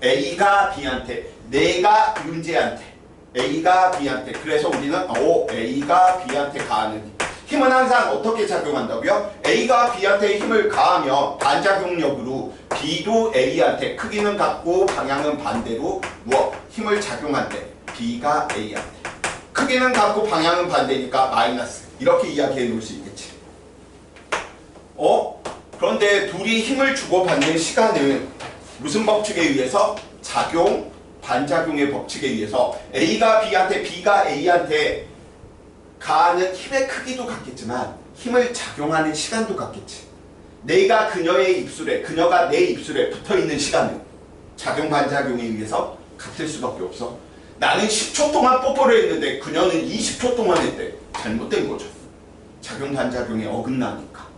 A가 B한테, 내가 윤재한테, A가 B한테. 그래서 우리는 A가 B한테 가하는 힘. 힘은 항상 어떻게 작용한다고요? A가 B한테 힘을 가하면 반작용력으로 B도 A한테, 크기는 같고 방향은 반대로 힘을 작용한대. B가 A한테. 크기는 같고 방향은 반대니까 마이너스. 이렇게 이야기해 놓을 수 있겠지. 그런데 둘이 힘을 주고받는 시간은 무슨 법칙에 의해서? 작용, 반작용의 법칙에 의해서 A가 B한테, B가 A한테 가하는 힘의 크기도 같겠지만 힘을 작용하는 시간도 같겠지. 내가 그녀의 입술에, 그녀가 내 입술에 붙어있는 시간은 작용, 반작용에 의해서 같을 수밖에 없어. 나는 10초 동안 뽀뽀를 했는데 그녀는 20초 동안 했대. 잘못된 거죠. 작용, 반작용에 어긋나니까.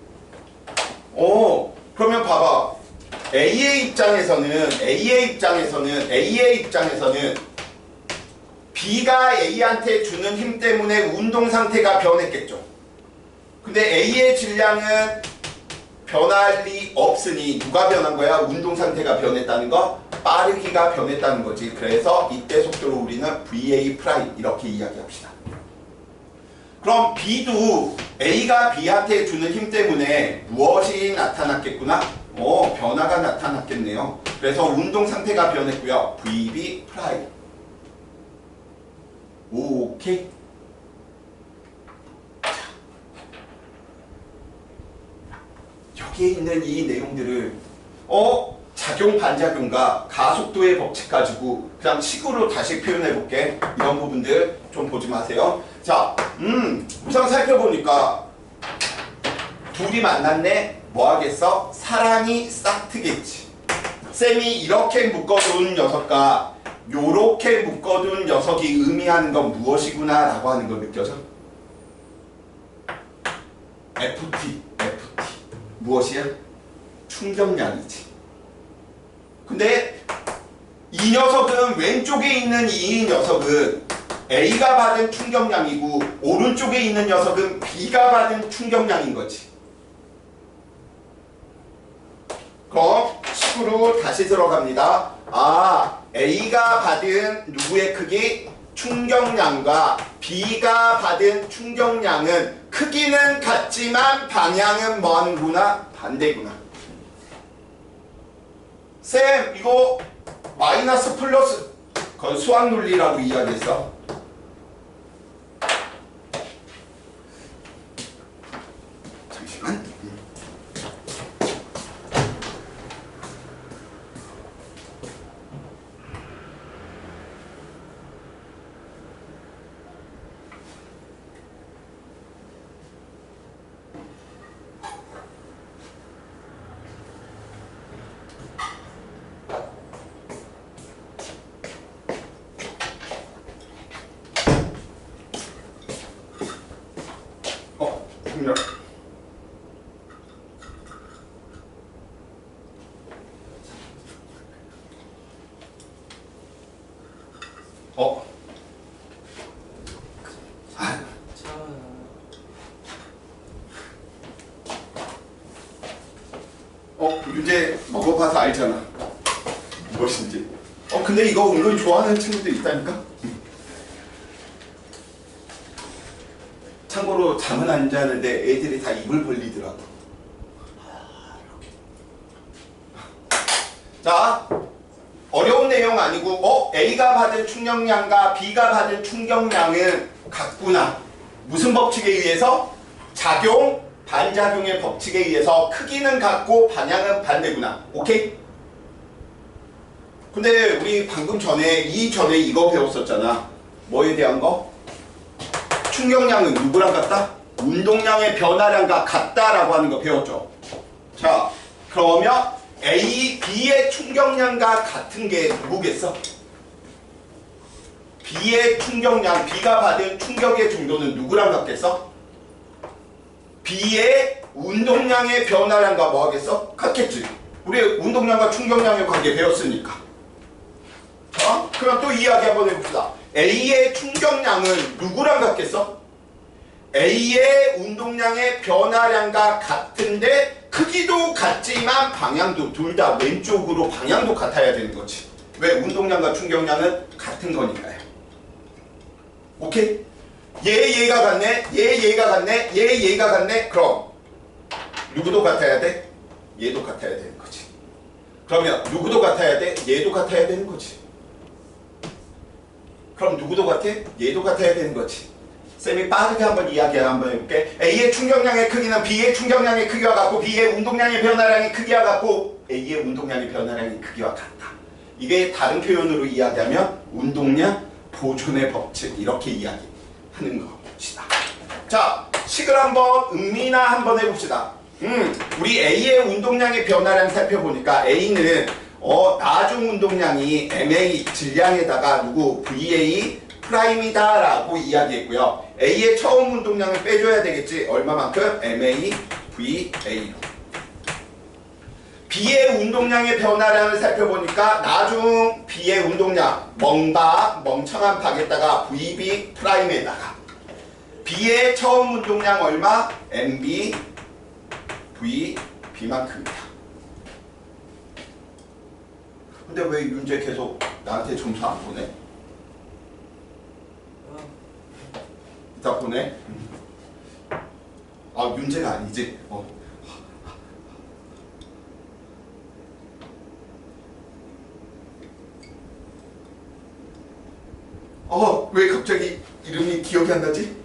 그러면 봐봐. A의 입장에서는 B가 A한테 주는 힘 때문에 운동 상태가 변했겠죠. 근데 A의 질량은 변할 리 없으니 누가 변한 거야? 운동 상태가 변했다는 거? 빠르기가 변했다는 거지. 그래서 이때 속도로 우리는 VA 프라임 이렇게 이야기합시다. 그럼 B도 A가 B한테 주는 힘 때문에 무엇이 나타났겠구나? 변화가 나타났겠네요. 그래서 운동 상태가 변했고요. VB 프라임. 오케이. 여기에 있는 이 내용들을 작용, 반작용과 가속도의 법칙 가지고 그냥 식으로 다시 표현해 볼게. 이런 부분들 좀 보지 마세요. 자, 우선 살펴보니까 둘이 만났네. 뭐 하겠어? 사랑이 싹 트겠지. 쌤이 이렇게 묶어둔 녀석과 요렇게 묶어둔 녀석이 의미하는 건 무엇이구나 라고 하는 거 느껴져? FT. 무엇이야? 충격량이지. 근데 이 녀석은, 왼쪽에 있는 이 녀석은 A가 받은 충격량이고 오른쪽에 있는 녀석은 B가 받은 충격량인 거지. 그럼 식으로 다시 들어갑니다. A가 받은 누구의 크기? 충격량과 B가 받은 충격량은 크기는 같지만 방향은 뭐하는구나? 반대구나. 쌤, 이거 마이너스 플러스, 그건 수학 논리라고 이야기했어. 잠시만. 윤재 먹어봐서 알잖아. 무엇인지. 근데 이거 은근히 좋아하는 친구들 있다니까? 참고로 잠은 안 자는데 애들이 다 입을 벌리더라고. 자, 어려운 내용 아니고 A가 받은 충격량과 B가 받은 충격량은 같구나. 무슨 법칙에 의해서? 작용, 반작용의 법칙에 의해서 크기는 같고 방향은 반대구나. 오케이? 근데 우리 방금 전에 이거 배웠었잖아. 뭐에 대한 거? 충격량은 누구랑 같다? 운동량의 변화량과 같다라고 하는 거 배웠죠. 자, 그러면 A, B의 충격량과 같은 게 누구겠어? B의 충격량, B가 받은 충격의 정도는 누구랑 같겠어? B의 운동량의 변화량과 뭐 하겠어? 같겠지. 우리 운동량과 충격량의 관계 배웠으니까. 그럼 또 이야기 한번 해봅시다. A의 충격량은 누구랑 같겠어? A의 운동량의 변화량과 같은데 크기도 같지만 방향도 둘 다 왼쪽으로 방향도 같아야 되는 거지. 왜? 운동량과 충격량은 같은 거니까요. 오케이? 얘가 같네, 얘가 같네, 얘가 같네. 그럼 누구도 같아야 돼? 얘도 같아야 되는 거지. 그러면 누구도 같아야 돼? 얘도 같아야 되는 거지. 그럼 누구도 같아? 얘도 같아야 되는 거지. 쌤이 빠르게 한번 이야기 한번 해볼게. A의 충격량의 크기는 B의 충격량의 크기와 같고 B의 운동량의 변화량의 크기와 같고 A의 운동량의 변화량의 크기와 같다. 이게 다른 표현으로 이야기하면 운동량 보존의 법칙, 이렇게 이야기하는 것이다. 자, 식을 한번 음미나 한번 해봅시다. 우리 A의 운동량의 변화량 살펴보니까 A는 나중 운동량이 MA 질량에다가 누구 VA 프라임이다 라고 이야기했고요. A의 처음 운동량을 빼줘야 되겠지. 얼마만큼? MA VA로. B의 운동량의 변화량을 살펴보니까 나중 B의 운동량 멍청한 박에다가 VB 프라임에다가 B의 처음 운동량 얼마? MB V B만큼이다. 근데 왜 윤재 계속 나한테 점수 안 보내? 이따 보내? 아, 윤재가 아니지? 왜 갑자기 이름이 기억이 안 나지?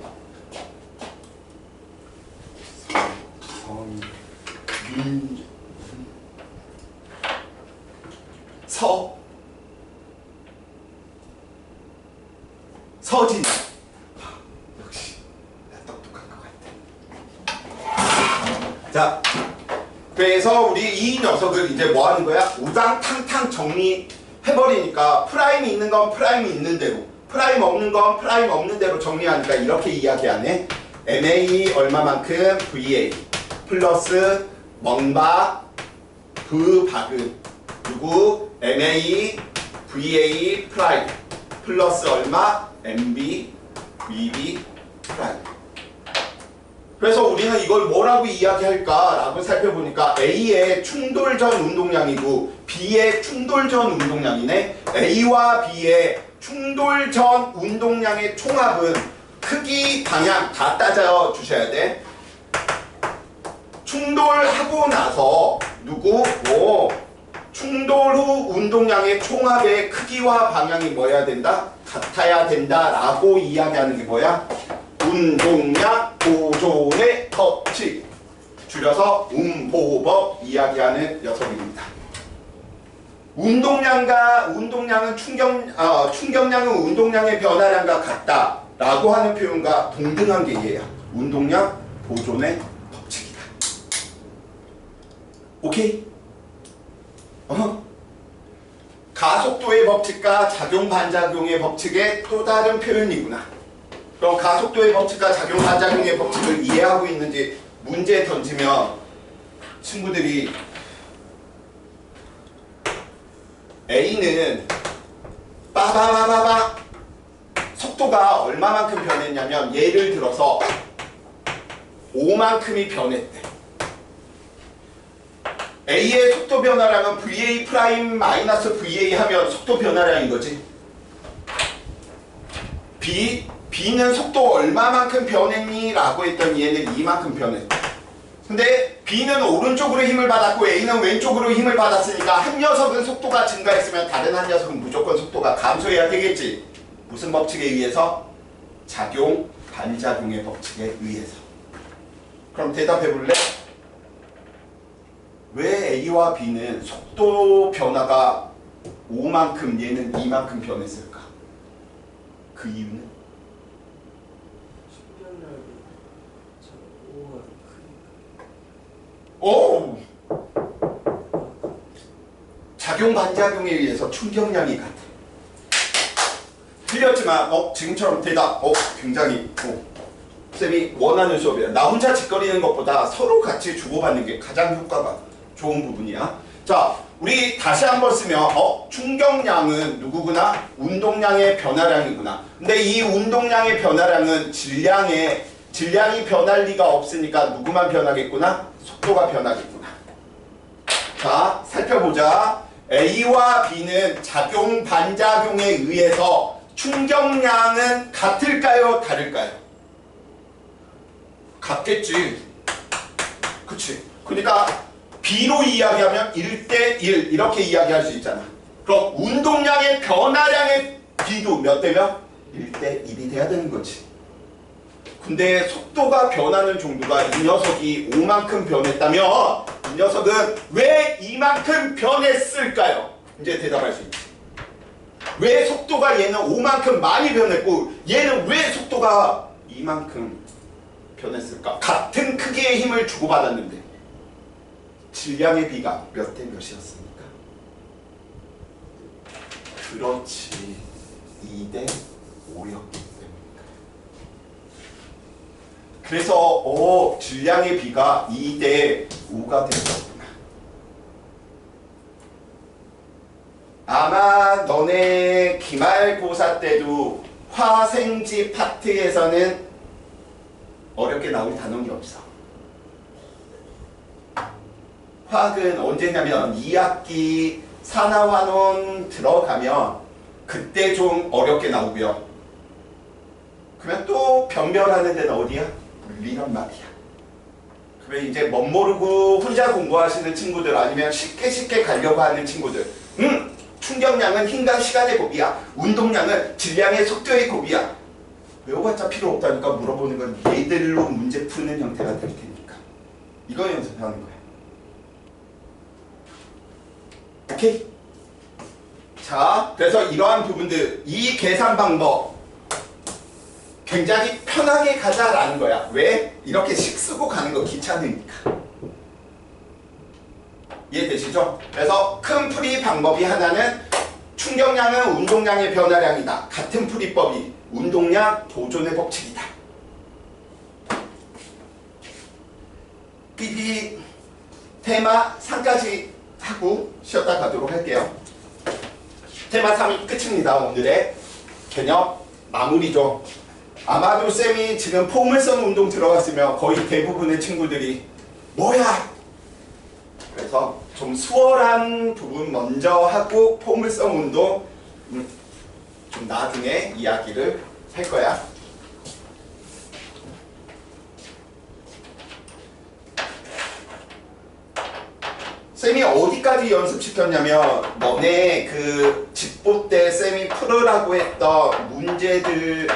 서진. 역시 똑똑한 것 같아. 자, 그래서 우리 이 녀석을 이제 뭐 하는 거야? 우당탕탕 정리해버리니까 프라임이 있는 건 프라임이 있는 대로, 프라임 없는 건 프라임 없는 대로 정리하니까 이렇게 이야기하네. MA 얼마만큼 VA 플러스 멍박 브박은 누구? MA VA 프라임 플러스 얼마? MB VB 프라임. 그래서 우리는 이걸 뭐라고 이야기할까 라고 살펴보니까 A의 충돌 전 운동량이고 B의 충돌 전 운동량이네. A와 B의 충돌 전 운동량의 총합은 크기, 방향 다 따져 주셔야 돼. 충돌하고 나서 누구? 충돌 후 운동량의 총합의 크기와 방향이 뭐여야 된다? 같아야 된다 라고 이야기하는 게 뭐야? 운동량 보존의 법칙, 줄여서 운보법 이야기하는 녀석입니다. 운동량은 충격량은 운동량의 변화량과 같다 라고 하는 표현과 동등한 게 얘야. 운동량 보존의 법칙이다. 오케이? 가속도의 법칙과 작용 반작용의 법칙의 또 다른 표현이구나. 그럼 가속도의 법칙과 작용 반작용의 법칙을 이해하고 있는지 문제 던지면 친구들이 A는 빠바바바바 속도가 얼마만큼 변했냐면 예를 들어서 5만큼이 변했대. A의 속도 변화량은 VA 프라임 마이너스 VA 하면 속도 변화량인 거지. B는 속도 얼마만큼 변했니? 라고 했더니 얘는 이만큼 변했대. 근데 B는 오른쪽으로 힘을 받았고 A는 왼쪽으로 힘을 받았으니까 한 녀석은 속도가 증가했으면 다른 한 녀석은 무조건 속도가 감소해야 되겠지. 무슨 법칙에 의해서? 작용 반작용의 법칙에 의해서. 그럼 대답해 볼래? 왜 A와 B는 속도 변화가 5만큼 얘는 2만큼 변했을까? 그 이유는? 오! 작용 반작용에 의해서 충격량이 같아. 틀렸지만 지금처럼 대답 굉장히 쌤이 원하는 수업이야. 나 혼자 짓거리는 것보다 서로 같이 주고받는 게 가장 효과가 좋은 부분이야. 자, 우리 다시 한번 쓰면 충격량은 누구구나? 운동량의 변화량이구나. 근데 이 운동량의 변화량은 질량의 질량이 변할 리가 없으니까 누구만 변하겠구나? 속도가 변하겠구나. 자, 살펴보자. A와 B는 작용 반작용에 의해서 충격량은 같을까요? 다를까요? 같겠지. 그치? 그러니까 B로 이야기하면 1대 1 이렇게 이야기할 수 있잖아. 그럼 운동량의 변화량의 B도 몇 대면? 1대 1이 돼야 되는 거지. 근데 속도가 변하는 정도가 이 녀석이 5만큼 변했다면 이 녀석은 왜 이만큼 변했을까요? 이제 대답할 수 있지. 왜 속도가 얘는 5만큼 많이 변했고 얘는 왜 속도가 이만큼 변했을까? 같은 크기의 힘을 주고받았는데 질량의 비가 몇 대 몇이었습니까? 그렇지. 2대 5였기 때문이다. 그래서 질량의 비가 2대 5가 되었구나. 아마 너네 기말고사 때도 화생지 파트에서는 어렵게 나올 단원이 없어. 화학은 언제냐면 2학기 산화환원 들어가면 그때 좀 어렵게 나오고요. 그러면 또 변별하는 데는 어디야? 물리란 말이야. 그러면 이제 멋모르고 혼자 공부하시는 친구들 아니면 쉽게 가려고 하는 친구들 충격량은 힘과 시간의 곱이야. 운동량은 질량의 속도의 곱이야. 외워봤자 필요 없다니까 물어보는 건 얘들로 문제 푸는 형태가 될 테니까 이거 연습하는 거야. 오케이? 자, 그래서 이러한 부분들 이 계산 방법 굉장히 편하게 가자라는 거야. 왜? 이렇게 식 쓰고 가는 거 귀찮으니까. 이해되시죠? 그래서 큰 풀이 방법이 하나는 충격량은 운동량의 변화량이다. 같은 풀이법이 운동량 보존의 법칙이다. 삐삐 테마 3까지 하고 쉬었다 가도록 할게요. 테마 3이 끝입니다. 오늘의 개념 마무리죠. 아마도 쌤이 지금 포물선 운동 들어갔으면 거의 대부분의 친구들이 뭐야? 그래서 좀 수월한 부분 먼저 하고 포물선 운동 좀 나중에 이야기를 할 거야. 쌤이 어디까지 연습시켰냐면 너네 그 집보 때 쌤이 풀으라고 했던 문제들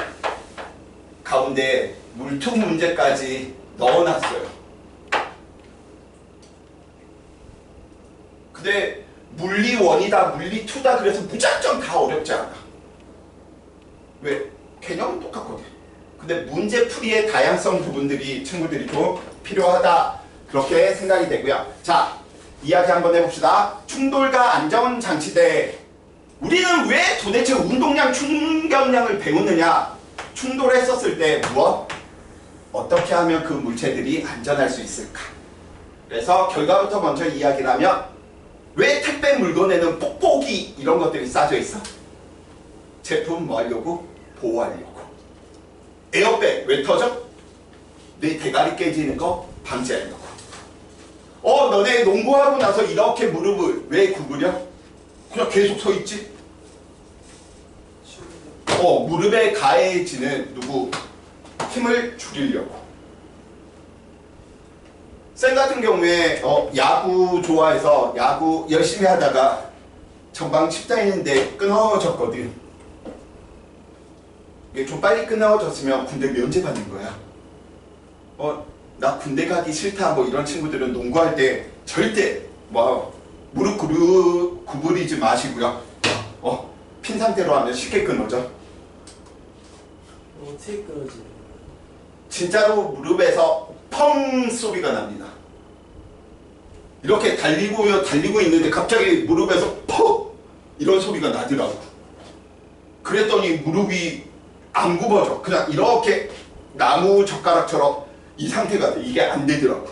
가운데 물투 문제까지 넣어놨어요. 근데 물리 1이다 물리 2다 그래서 무작정 다 어렵지 않아. 왜? 개념은 똑같거든. 근데 문제풀이의 다양성 부분들이 친구들이 좀 필요하다 그렇게 생각이 되고요. 자, 이야기 한번 해봅시다. 충돌과 안전장치대. 우리는 왜 도대체 운동량, 충격량을 배우느냐? 충돌했었을 때 무엇? 어떻게 하면 그 물체들이 안전할 수 있을까? 그래서 결과부터 먼저 이야기를 하면 왜 택배 물건에는 뽁뽁이 이런 것들이 싸져 있어? 제품 뭐 하려고? 보호하려고. 에어백 왜 터져? 내 대가리 깨지는 거 방지하려고. 너네 농구하고 나서 이렇게 무릎을 왜 구부려? 그냥 계속 서 있지? 무릎에 가해지는 누구? 힘을 줄이려고. 쌤 같은 경우에 야구 좋아해서 야구 열심히 하다가 전방 칩다 했는데 끊어졌거든. 이게 좀 빨리 끊어졌으면 군대 면제 받는 거야. 나 군대 가기 싫다 뭐 이런 친구들은 농구할 때 절대 무릎 구부리지 마시고요. 핀 상태로 하면 쉽게 끊어져. 어떻게 끊어지? 진짜로 무릎에서 펑 소리가 납니다. 이렇게 달리고 있는데 갑자기 무릎에서 펑 이런 소리가 나더라고. 그랬더니 무릎이 안 굽어져. 그냥 이렇게 나무 젓가락처럼 이 상태가 돼. 이게 안 되더라고.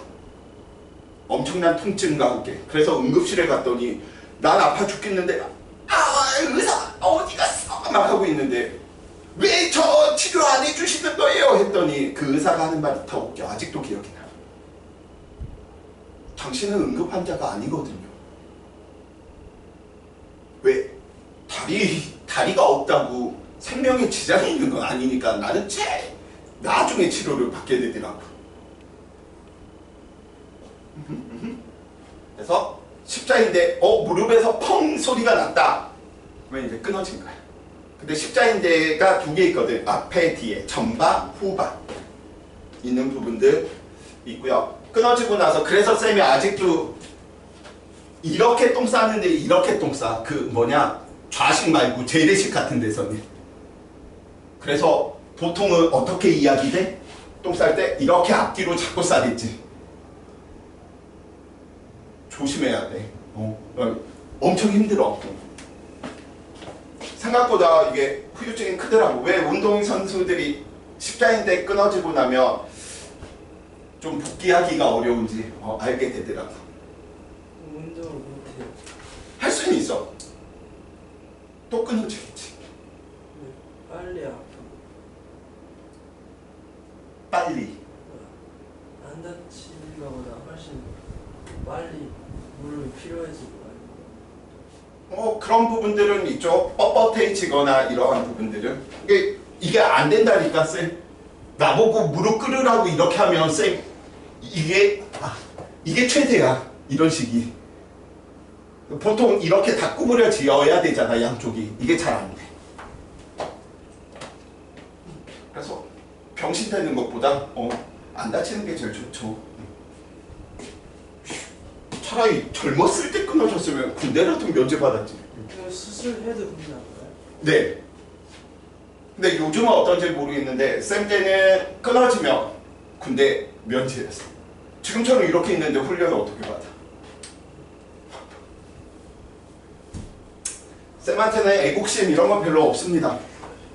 엄청난 통증과 함께. 그래서 응급실에 갔더니 난 아파 죽겠는데 의사 어디 갔어? 막 하고 있는데 왜 저 치료 안 해주시는 거예요? 했더니 그 의사가 하는 말이 더 웃겨. 아직도 기억이 나. 당신은 응급 환자가 아니거든요. 왜? 다리가 없다고 생명에 지장이 있는 건 아니니까 나는 나중에 치료를 받게 되더라고. 그래서 십자인대 무릎에서 펑 소리가 났다. 그러면 이제 끊어진 거야. 근데 십자인대가 두 개 있거든. 앞에 뒤에 전방 후방 있는 부분들 있고요. 끊어지고 나서 그래서 쌤이 아직도 이렇게 똥 싸는데 이렇게 똥 싸. 그 좌식 말고 재래식 같은 데서는. 그래서 보통은 어떻게 이야기돼? 똥 쌀 때 이렇게 앞뒤로 자꾸 싸겠지. 조심해야 돼. 엄청 힘들어. 생각보다 이게 후유증이 크더라고. 왜 운동선수들이 십자인대 끊어지고 나면 좀 복귀하기가 어려운지 알게 되더라고. 운동을 못해요. 할 수는 있어. 또 끊어지겠지. 빨리 아프고 빨리. 안 다치는 것보다 훨씬 빨리 무릎이 필요해지고. 그런 부분들은 있죠. 뻣뻣해지거나 이러한 부분들은. 이게 안 된다니까, 쌤. 나보고 무릎 꿇으라고 이렇게 하면, 쌤, 이게 최대야. 이런 식이. 보통 이렇게 다 구부려지어야 되잖아, 양쪽이. 이게 잘 안 돼. 그래서 병신 되는 것보다 안 다치는 게 제일 좋죠. 차라리 젊었을 때 끊어졌으면 군대라도 면제받았지. 수술해도 된다고요? 네. 근데 요즘은 어떤지 모르겠는데 쌤 때는 끊어지면 군대 면제였어. 지금처럼 이렇게 있는데 훈련을 어떻게 받아? 쌤한테는 애국심 이런 건 별로 없습니다.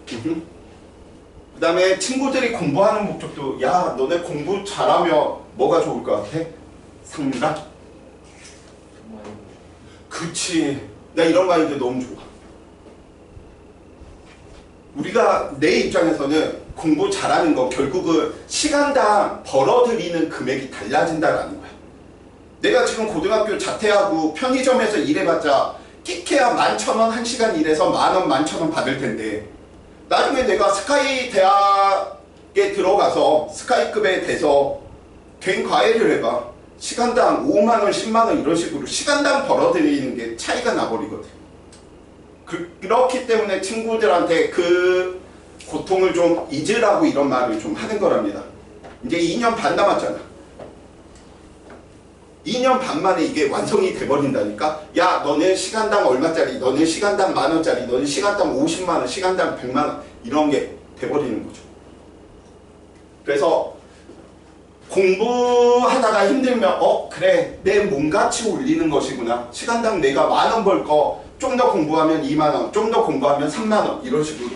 그 다음에 친구들이 공부하는 목적도 야 너네 공부 잘하면 뭐가 좋을 것 같아? 상가? 그치. 나 이런 마인드 너무 좋아. 우리가 내 입장에서는 공부 잘하는 거 결국은 시간당 벌어들이는 금액이 달라진다라는 거야. 내가 지금 고등학교 자퇴하고 편의점에서 일해봤자 끼케야 11,000원 1시간 일해서 10,000원 11,000원 받을 텐데 나중에 내가 스카이 대학에 들어가서 스카이급에 돼서 개인 과외를 해봐. 시간당 5만원, 10만원 이런 식으로 시간당 벌어들이는 게 차이가 나버리거든. 그렇기 때문에 친구들한테 그 고통을 좀 잊으라고 이런 말을 좀 하는 거랍니다. 이제 2년 반 남았잖아. 2년 반 만에 이게 완성이 돼버린다니까? 야, 너는 시간당 얼마짜리, 너는 시간당 10,000원짜리, 너는 시간당 50만원, 시간당 100만원 이런 게 돼버리는 거죠. 그래서 공부하다가 힘들면 그래 내 몸가치 올리는 것이구나. 시간당 내가 10,000원 벌 거 좀 더 공부하면 20,000원, 좀 더 공부하면 30,000원 이런 식으로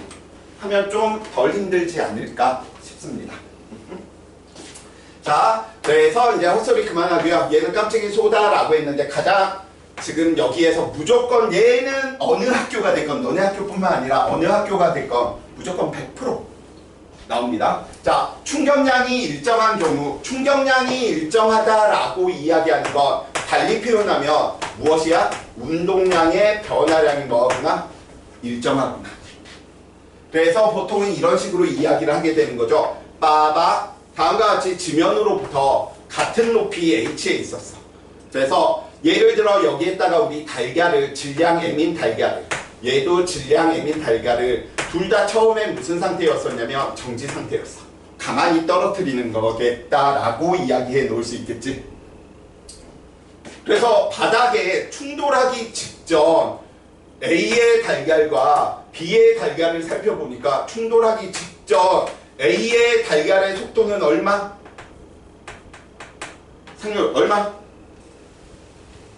하면 좀 덜 힘들지 않을까 싶습니다. 자, 그래서 이제 헛소리 그만하고요. 얘는 깜찍이 소다라고 했는데 가장 지금 여기에서 무조건 얘는 어느 학교가 됐건 너네 학교뿐만 아니라 어느 학교가 됐건 무조건 100% 나옵니다. 자, 충격량이 일정한 경우, 충격량이 일정하다라고 이야기하는 건 달리 표현하면 무엇이야? 운동량의 변화량이 뭐하구나? 일정하구나. 그래서 보통은 이런 식으로 이야기를 하게 되는 거죠. 빠바, 다음과 같이 지면으로부터 같은 높이 H에 있었어. 그래서 예를 들어 여기에다가 우리 달걀을, 질량 M인 달걀을, 얘도 질량 M인 달걀을 둘 다 처음엔 무슨 상태였었냐면 정지 상태였어. 가만히 떨어뜨리는 거겠다라고 이야기해 놓을 수 있겠지. 그래서 바닥에 충돌하기 직전 A의 달걀과 B의 달걀을 살펴보니까 충돌하기 직전 A의 달걀의 속도는 얼마? 상률 얼마?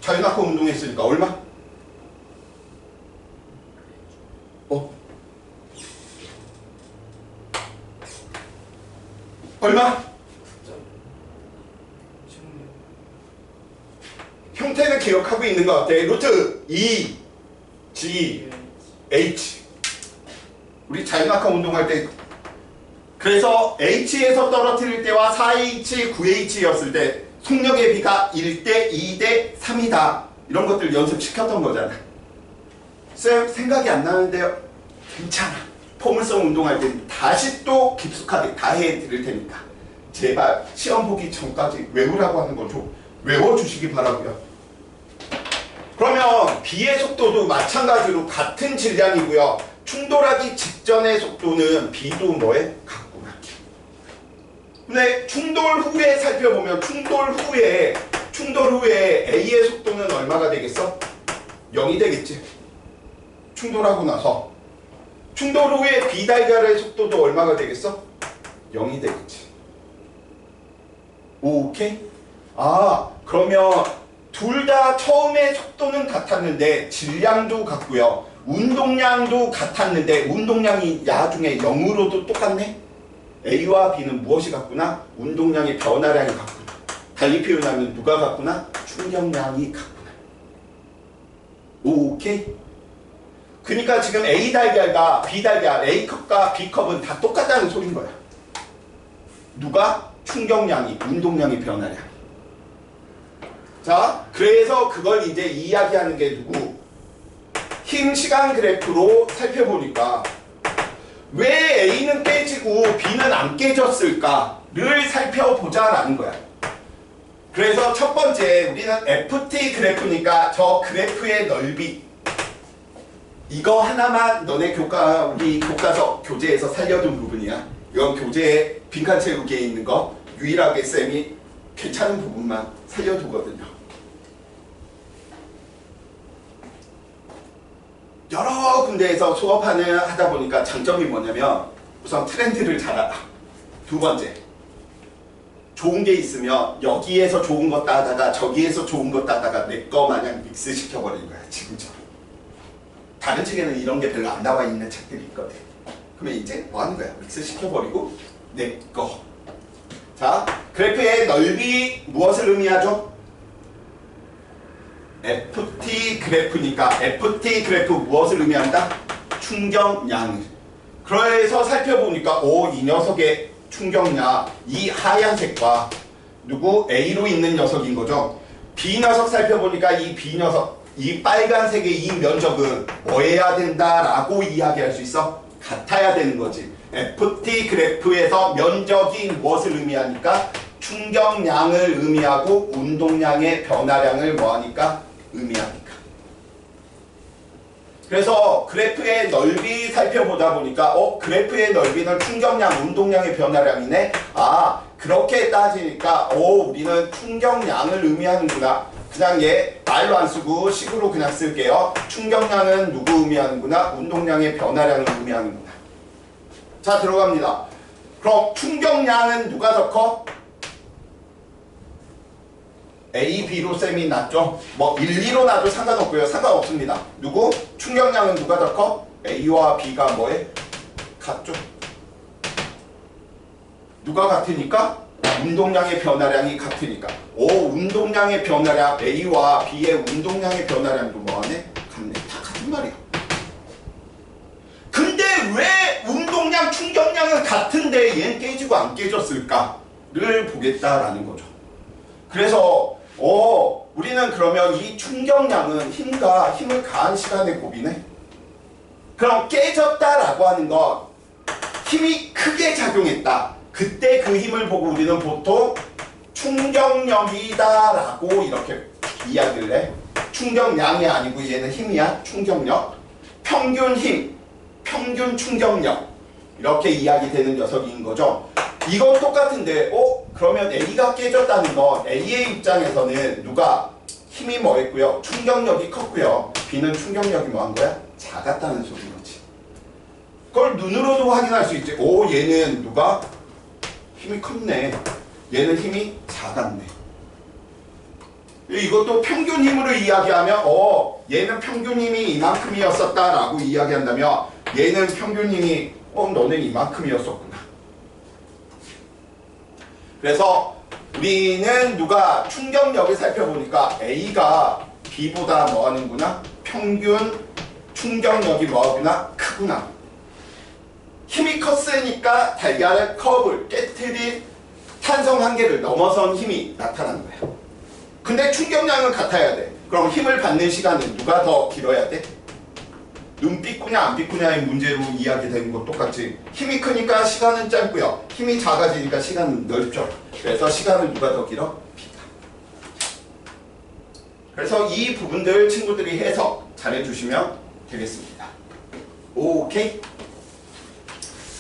자유낙하 운동했으니까 얼마? 얼마? 형태는 기억하고 있는 것 같아. 루트 2 G H 우리 자유낙하 운동할 때 그래서 H에서 떨어뜨릴 때와 4H, 9H였을 때 속력의 비가 1대 2대 3이다. 이런 것들 연습시켰던 거잖아. 쌤 생각이 안 나는데요. 괜찮아. 포물선 운동할 때 다시 또 깊숙하게 다 해드릴 테니까 제발 시험 보기 전까지 외우라고 하는 거 좀 외워주시기 바라고요. 그러면 비의 속도도 마찬가지로 같은 질량이고요. 충돌하기 직전의 속도는 비도 뭐에? 같구나. 근데 충돌 후에 살펴보면 충돌 후에 A의 속도는 얼마가 되겠어? 0이 되겠지. 충돌하고 나서 충돌 후에 B 달걀의 속도도 얼마가 되겠어? 0이 되겠지. 오케이? 아, 그러면 둘 다 처음에 속도는 같았는데 질량도 같고요. 운동량도 같았는데 운동량이 나중에 0으로도 똑같네? A와 B는 무엇이 같구나? 운동량의 변화량이 같구나. 달리 표현하면 누가 같구나? 충격량이 같구나. 오케이? 그러니까 지금 A 달걀과 B 달걀, A컵과 B컵은 다 똑같다는 소린 거야. 누가? 충격량이, 운동량의 변화량. 자, 그래서 그걸 이제 이야기하는 게 누구? 힘 시간 그래프로 살펴보니까 왜 A는 깨지고 B는 안 깨졌을까를 살펴보자라는 거야. 그래서 첫 번째 우리는 FT 그래프니까 저 그래프의 넓이 이거 하나만 너네 우리 교과서 교재에서 살려둔 부분이야. 이건 교재에 빈칸 채우기에 있는 거 유일하게 쌤이 괜찮은 부분만 살려두거든요. 여러 군데에서 수업하다 보니까 장점이 뭐냐면 우선 트렌드를 잘 알아. 두 번째, 좋은 게 있으면 여기에서 좋은 거 따다가 저기에서 좋은 거 따다가 내 거 마냥 믹스시켜버리는 거야. 지금처럼. 다른 책에는 이런 게 별로 안 나와 있는 책들이 있거든. 그러면 이제 뭐 하는 거야? 믹스시켜버리고 내 거. 자, 그래프의 넓이 무엇을 의미하죠? FT 그래프니까 FT 그래프 무엇을 의미한다? 충격량을. 그래서 살펴보니까 이 녀석의 충격량, 이 하얀색과 누구? A로 있는 녀석인 거죠. B 녀석 살펴보니까 이 B 녀석, 이 빨간색의 이 면적은 뭐해야 된다라고 이야기할 수 있어? 같아야 되는 거지. FT 그래프에서 면적이 무엇을 의미하니까? 충격량을 의미하고 운동량의 변화량을 뭐하니까? 의미하니까. 그래서 그래프의 넓이 살펴보다 보니까 그래프의 넓이는 충격량, 운동량의 변화량이네. 아, 그렇게 따지니까 우리는 충격량을 의미하는구나. 그냥 얘 말로 안 쓰고 식으로 그냥 쓸게요. 충격량은 누구 의미하는구나? 운동량의 변화량을 의미하는구나. 자, 들어갑니다. 그럼 충격량은 누가 더 커? A, B로 쌤이 낫죠? 뭐 1, 2로 놔도 상관없고요. 상관없습니다. 누구? 충격량은 누가 더 커? A와 B가 뭐해? 같죠? 누가 같으니까? 운동량의 변화량이 같으니까. 운동량의 변화량 A와 B의 운동량의 변화량도 뭐하네? 같네. 다 같은 말이야. 근데 왜 운동량, 충격량은 같은데 얘는 깨지고 안 깨졌을까를 보겠다라는 거죠. 그래서 우리는 그러면 이 충격량은 힘을 가한 시간의 곱이네. 그럼 깨졌다라고 하는 건 힘이 크게 작용했다. 그때 그 힘을 보고 우리는 보통 충격력이다라고 이렇게 이야기를 해. 충격량이 아니고 얘는 힘이야. 충격력. 평균 힘, 평균 충격력. 이렇게 이야기되는 녀석인 거죠. 이건 똑같은데 그러면 A가 깨졌다는 건 A의 입장에서는 누가 힘이 뭐했고요? 충격력이 컸고요. B는 충격력이 뭐한 거야? 작았다는 소리인 거지. 그걸 눈으로도 확인할 수 있지. 얘는 누가? 힘이 컸네. 얘는 힘이 작았네. 이것도 평균 힘으로 이야기하면 얘는 평균 힘이 이만큼이었었다라고 이야기한다면 얘는 평균 힘이 너는 이만큼이었었구나. 그래서 우리는 누가 충격력을 살펴보니까 A가 B보다 뭐하는구나? 평균 충격력이 뭐하구나? 크구나. 힘이 컸으니까 달걀의 컵을 깨트린 탄성 한계를 넘어선 힘이 나타난 거야. 근데 충격량은 같아야 돼. 그럼 힘을 받는 시간은 누가 더 길어야 돼? 눈 삐꾸냐 안 삐꾸냐의 문제로 이야기되는 거 똑같지. 힘이 크니까 시간은 짧고요. 힘이 작아지니까 시간은 넓죠. 그래서 시간은 누가 더 길어? B가. 그래서 이 부분들 친구들이 해석 잘해주시면 되겠습니다. 오케이?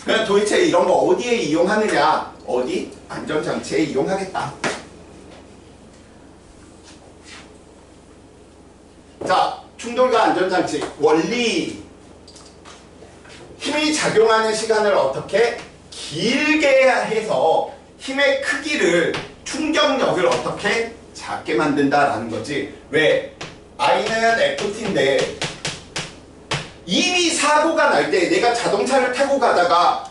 그럼 도대체 이런 거 어디에 이용하느냐? 어디? 안전장치에 이용하겠다. 자, 충돌과 안전장치 원리. 힘이 작용하는 시간을 어떻게 길게 해서 힘의 크기를 충격력을 어떻게 작게 만든다라는 거지. 왜? I는 FT인데 이미 사고가 날 때 내가 자동차를 타고 가다가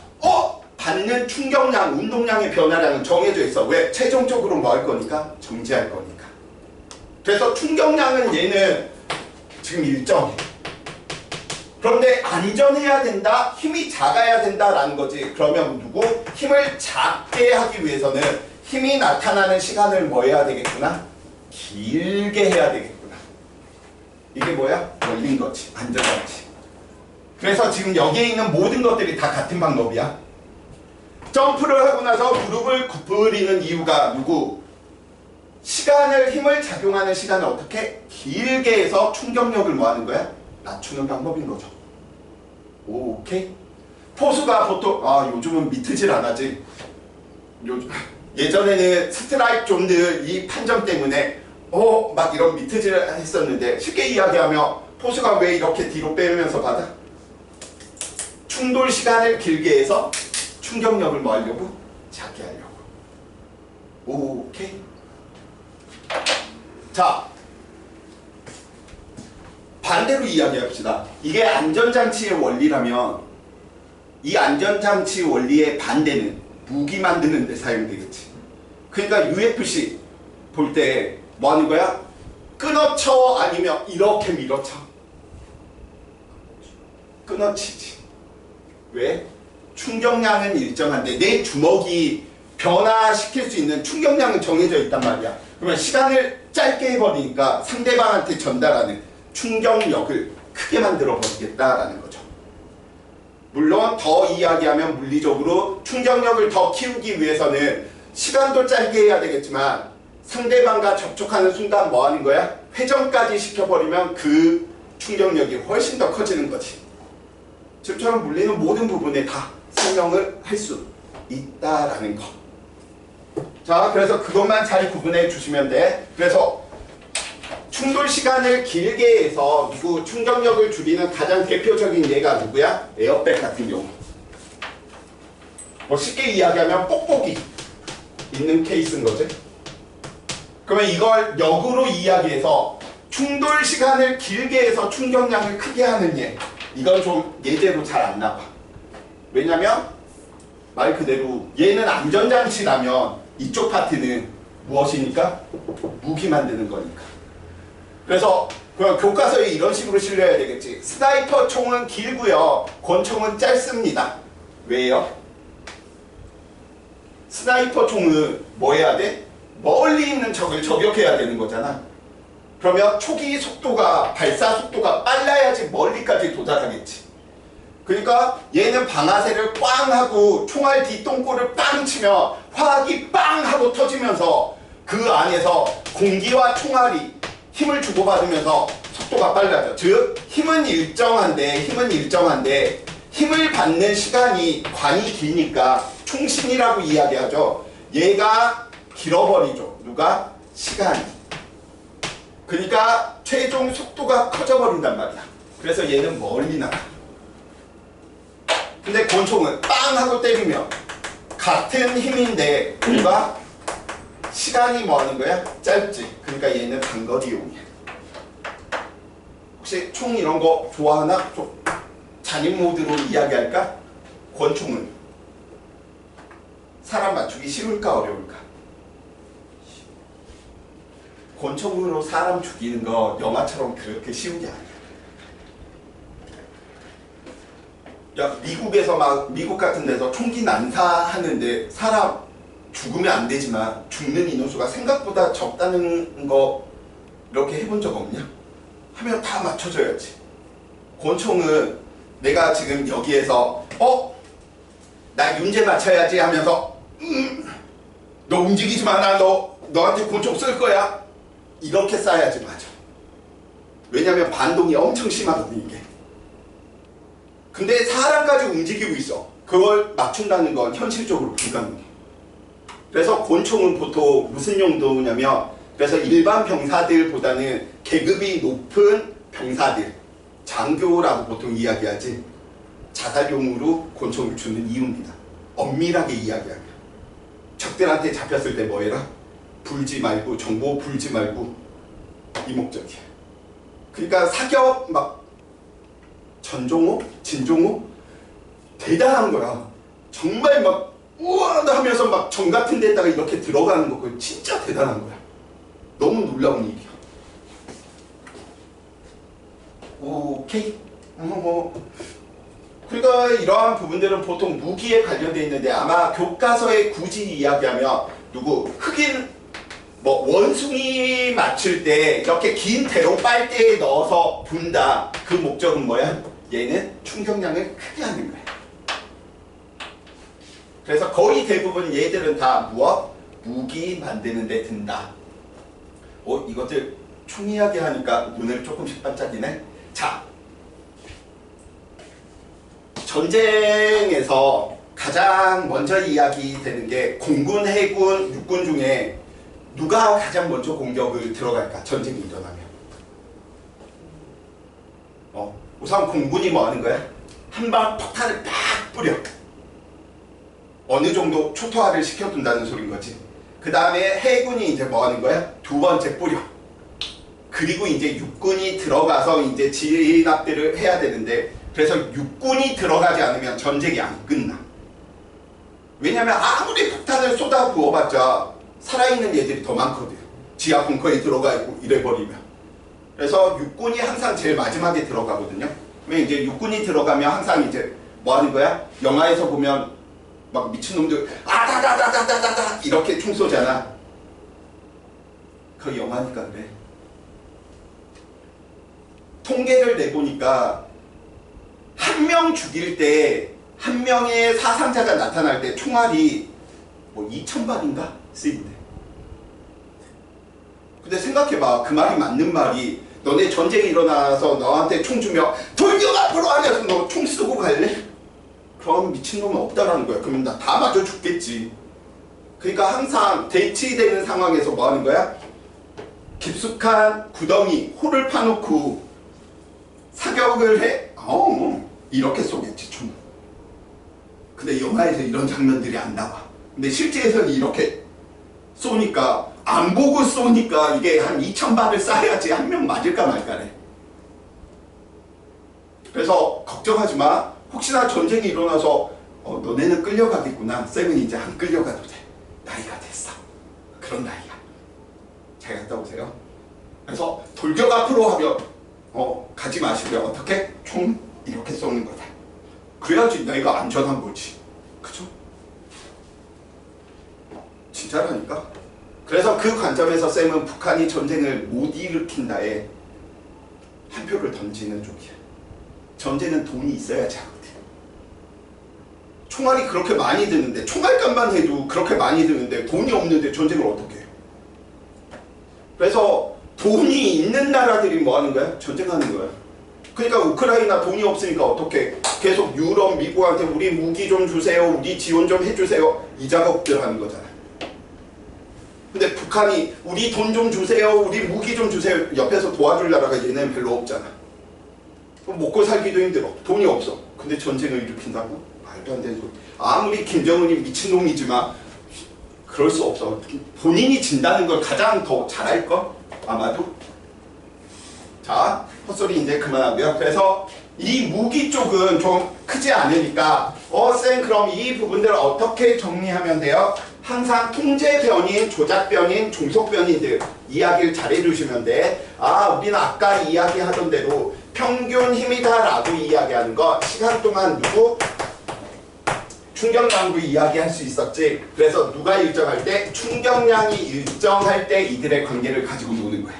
받는 충격량, 운동량의 변화량은 정해져 있어. 왜? 최종적으로 뭐 할 거니까? 정지할 거니까. 그래서 충격량은 얘는 지금 일정해. 그런데 안전해야 된다, 힘이 작아야 된다라는 거지. 그러면 누구? 힘을 작게 하기 위해서는 힘이 나타나는 시간을 뭐 해야 되겠구나? 길게 해야 되겠구나. 이게 뭐야? 원리인 거지. 안전장치. 그래서 지금 여기에 있는 모든 것들이 다 같은 방법이야. 점프를 하고 나서 무릎을 구부리는 이유가 누구? 힘을 작용하는 시간을 어떻게 길게 해서 충격력을 뭐 하는 거야? 낮추는 방법인 거죠. 오케이? 포수가 보통 요즘은 미트질 안 하지. 예전에는 스트라이크 존드 이 판정 때문에 막 이런 미트질을 했었는데 쉽게 이야기하면 포수가 왜 이렇게 뒤로 빼면서 받아? 충돌 시간을 길게 해서 충격력을 뭐 하려고? 작게 하려고. 오케이? 자, 반대로 이야기합시다. 이게 안전장치의 원리라면 이 안전장치 원리의 반대는 무기 만드는 데 사용되겠지. 그러니까 UFC 볼 때 뭐 하는 거야? 끊어쳐 아니면 이렇게 밀어쳐? 끊어치지. 왜? 충격량은 일정한데 내 주먹이 변화시킬 수 있는 충격량은 정해져 있단 말이야. 그러면 시간을 짧게 해버리니까 상대방한테 전달하는 충격력을 크게 만들어 버리겠다라는 거죠. 물론 더 이야기하면 물리적으로 충격력을 더 키우기 위해서는 시간도 짧게 해야 되겠지만 상대방과 접촉하는 순간 뭐 하는 거야? 회전까지 시켜버리면 그 충격력이 훨씬 더 커지는 거지. 지금처럼 물리는 모든 부분에 다 설명을 할 수 있다라는 거. 자, 그래서 그것만 잘 구분해 주시면 돼. 그래서 충돌 시간을 길게 해서 누구 충격력을 줄이는 가장 대표적인 예가 누구야? 에어백 같은 경우. 뭐 쉽게 이야기하면 뽁뽁이 있는 케이스인 거지. 그러면 이걸 역으로 이야기해서 충돌 시간을 길게 해서 충격량을 크게 하는 예. 이건 좀 예제로 잘 안 나와. 왜냐면 말 그대로 얘는 안전장치라면 이쪽 파트는 무엇이니까? 무기 만드는 거니까. 그래서 그럼 교과서에 이런 식으로 실려야 되겠지. 스나이퍼 총은 길고요. 권총은 짧습니다. 왜요? 스나이퍼 총은 뭐 해야 돼? 멀리 있는 적을 저격해야 되는 거잖아. 그러면 초기 속도가, 발사 속도가 빨라야지 멀리까지 도달하겠지. 그러니까 얘는 방아쇠를 꽝 하고 총알 뒷동골을 빵 치면 화학이 빵 하고 터지면서 그 안에서 공기와 총알이 힘을 주고받으면서 속도가 빨라져. 즉 힘은 일정한데 힘을 받는 시간이 관이 기니까 총신이라고 이야기하죠. 얘가 길어버리죠. 누가? 시간이. 그러니까 최종 속도가 커져버린단 말이야. 그래서 얘는 멀리 나가. 근데 권총은 빵 하고 때리면 같은 힘인데 누가? 시간이 뭐 하는 거야? 짧지. 그러니까 얘는 단거리용이야. 혹시 총 이런 거 좋아하나? 좀 잔인 모드로 이야기할까? 권총은 사람 맞추기 쉬울까 어려울까? 권총으로 사람 죽이는 거 영화처럼 그렇게 쉬운 게 아니야. 야, 미국에서 막 미국 같은 데서 총기 난사하는데 사람 죽으면 안 되지만 죽는 인원수가 생각보다 적다는 거 이렇게 해본 적 없냐? 하면 다 맞춰줘야지. 권총은 내가 지금 여기에서 나 윤제 맞춰야지 하면서 너 움직이지 마. 나 너한테 권총 쓸 거야. 이렇게 쏴야지 맞아. 왜냐면 반동이 엄청 심하거든 이게. 근데 사람까지 움직이고 있어. 그걸 맞춘다는 건 현실적으로 불가능해. 그래서 권총은 보통 무슨 용도냐면 그래서 일반 병사들보다는 계급이 높은 병사들, 장교라고 보통 이야기하지, 자살용으로 권총을 주는 이유입니다. 엄밀하게 이야기하면 적들한테 잡혔을 때 뭐해라? 불지 말고, 정보 불지 말고, 이 목적이야. 그러니까 사격 막 전종호? 진종호? 대단한 거야. 정말 막 우와 하면서 막 정 같은 데다가 이렇게 들어가는 거 그거 진짜 대단한 거야. 너무 놀라운 일이야. 오케이? 그러니까 이러한 부분들은 보통 무기에 관련되어 있는데 아마 교과서에 굳이 이야기하면 흑인 원숭이 맞출 때 이렇게 긴 대로 빨대에 넣어서 분다. 그 목적은 뭐야? 얘는 충격량을 크게 하는 거야. 그래서 거의 대부분 얘들은 다 무기 만드는 데 든다. 이것들 총 이야기 하니까 눈을 조금씩 반짝이네. 자, 전쟁에서 가장 먼저 이야기되는 게 공군, 해군, 육군 중에 누가 가장 먼저 공격을 들어갈까? 전쟁이 일어나면. 우선 공군이 뭐 하는 거야? 한 방 폭탄을 팍 뿌려. 어느 정도 초토화를 시켜둔다는 소린 거지. 그 다음에 해군이 이제 뭐 하는 거야? 두 번째 뿌려. 그리고 이제 육군이 들어가서 이제 진압들을 해야 되는데, 그래서 육군이 들어가지 않으면 전쟁이 안 끝나. 왜냐면 아무리 폭탄을 쏟아 부어봤자 살아있는 얘들이 더 많거든. 지하 벙커에 들어가 있고 이래버리면. 그래서 육군이 항상 제일 마지막에 들어가거든요. 왜 이제 육군이 들어가면 항상 이제 뭐 하는 거야? 영화에서 보면 막 미친놈들 아다다다다다다다 이렇게 총 쏘잖아. 그거 영화니까 그래. 통계를 내보니까 한 명 죽일 때 한 명의 사상자가 나타날 때 총알이 2,000발인가 쓰인대. 근데 생각해봐. 그 말이 맞는 말이, 너네 전쟁이 일어나서 너한테 총 주면 돌격 앞으로 하면서 너 총 쓰고 갈래? 그럼 미친놈은 없다라는 거야. 그러면 나 다 맞아 죽겠지. 그러니까 항상 대치되는 상황에서 뭐 하는 거야? 깊숙한 구덩이, 홀을 파놓고 사격을 해? 이렇게 쏘겠지, 총. 근데 영화에서 이런 장면들이 안 나와. 근데 실제에서는 이렇게 쏘니까, 안 보고 쏘니까 이게 한 2,000발을 쏴야지 한 명 맞을까 말까래. 그래서 걱정하지 마. 혹시나 전쟁이 일어나서 너네는 끌려가겠구나. 쌤은 이제 안 끌려가도 돼. 나이가 됐어. 그런 나이야. 잘 갔다 오세요. 그래서 돌격 앞으로 하면 가지 마시고요. 어떻게? 총 이렇게 쏘는 거다. 그래야지 내가 안전한 거지. 그죠? 진짜라니까. 그래서 그 관점에서 쌤은 북한이 전쟁을 못 일으킨다에 한 표를 던지는 쪽이야. 전쟁은 돈이 있어야지 하거든. 총알이 그렇게 많이 드는데, 총알값만 해도 그렇게 많이 드는데 돈이 없는데 전쟁을 어떻게 해? 그래서 돈이 있는 나라들이 뭐 하는 거야? 전쟁하는 거야. 그러니까 우크라이나 돈이 없으니까 어떻게 계속 유럽, 미국한테 우리 무기 좀 주세요, 우리 지원 좀 해주세요, 이 작업들 하는 거잖아. 근데 북한이 우리 돈 좀 주세요, 우리 무기 좀 주세요, 옆에서 도와줄 나라가 얘네는 별로 없잖아. 먹고 살기도 힘들어. 돈이 없어. 근데 전쟁을 일으킨다고? 말도 안 되는 소리. 아무리 김정은이 미친놈이지만 그럴 수 없어. 본인이 진다는 걸 가장 더 잘할걸? 아마도. 자, 헛소리 이제 그만하고요. 그래서 이 무기 쪽은 좀 크지 않으니까 쌤 그럼 이 부분들을 어떻게 정리하면 돼요? 항상 통제 변인, 조작 변인, 종속 변인들 이야기를 잘 해주시면 돼. 우리는 아까 이야기하던 대로 평균 힘이다라고 이야기하는 거 시간 동안 누구? 충격량도 이야기할 수 있었지. 그래서 누가 일정할 때? 충격량이 일정할 때 이들의 관계를 가지고 노는 거야.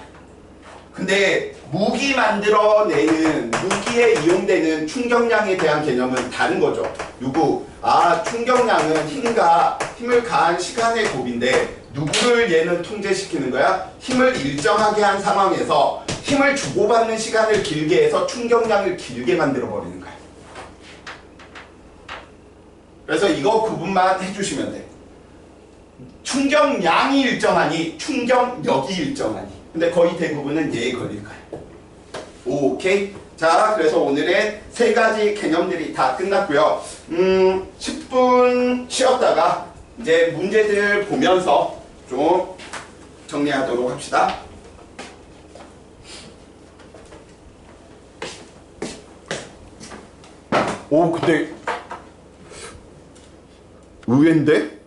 근데 무기 만들어내는 무기에 이용되는 충격량에 대한 개념은 다른 거죠. 누구? 아, 충격량은 힘을 가한 시간의 곱인데 누구를 얘는 통제시키는 거야? 힘을 일정하게 한 상황에서 힘을 주고받는 시간을 길게 해서 충격량을 길게 만들어 버리는 거야. 그래서 이거 구분만 해주시면 돼. 충격량이 일정하니 충격력이 일정하니. 근데 거의 대부분은 얘에 걸릴 거야. 오케이? 자, 그래서 오늘은 세 가지 개념들이 다 끝났고요. 10분 쉬었다가 이제 문제들 보면서 좀 정리하도록 합시다. 오, 근데 의외인데?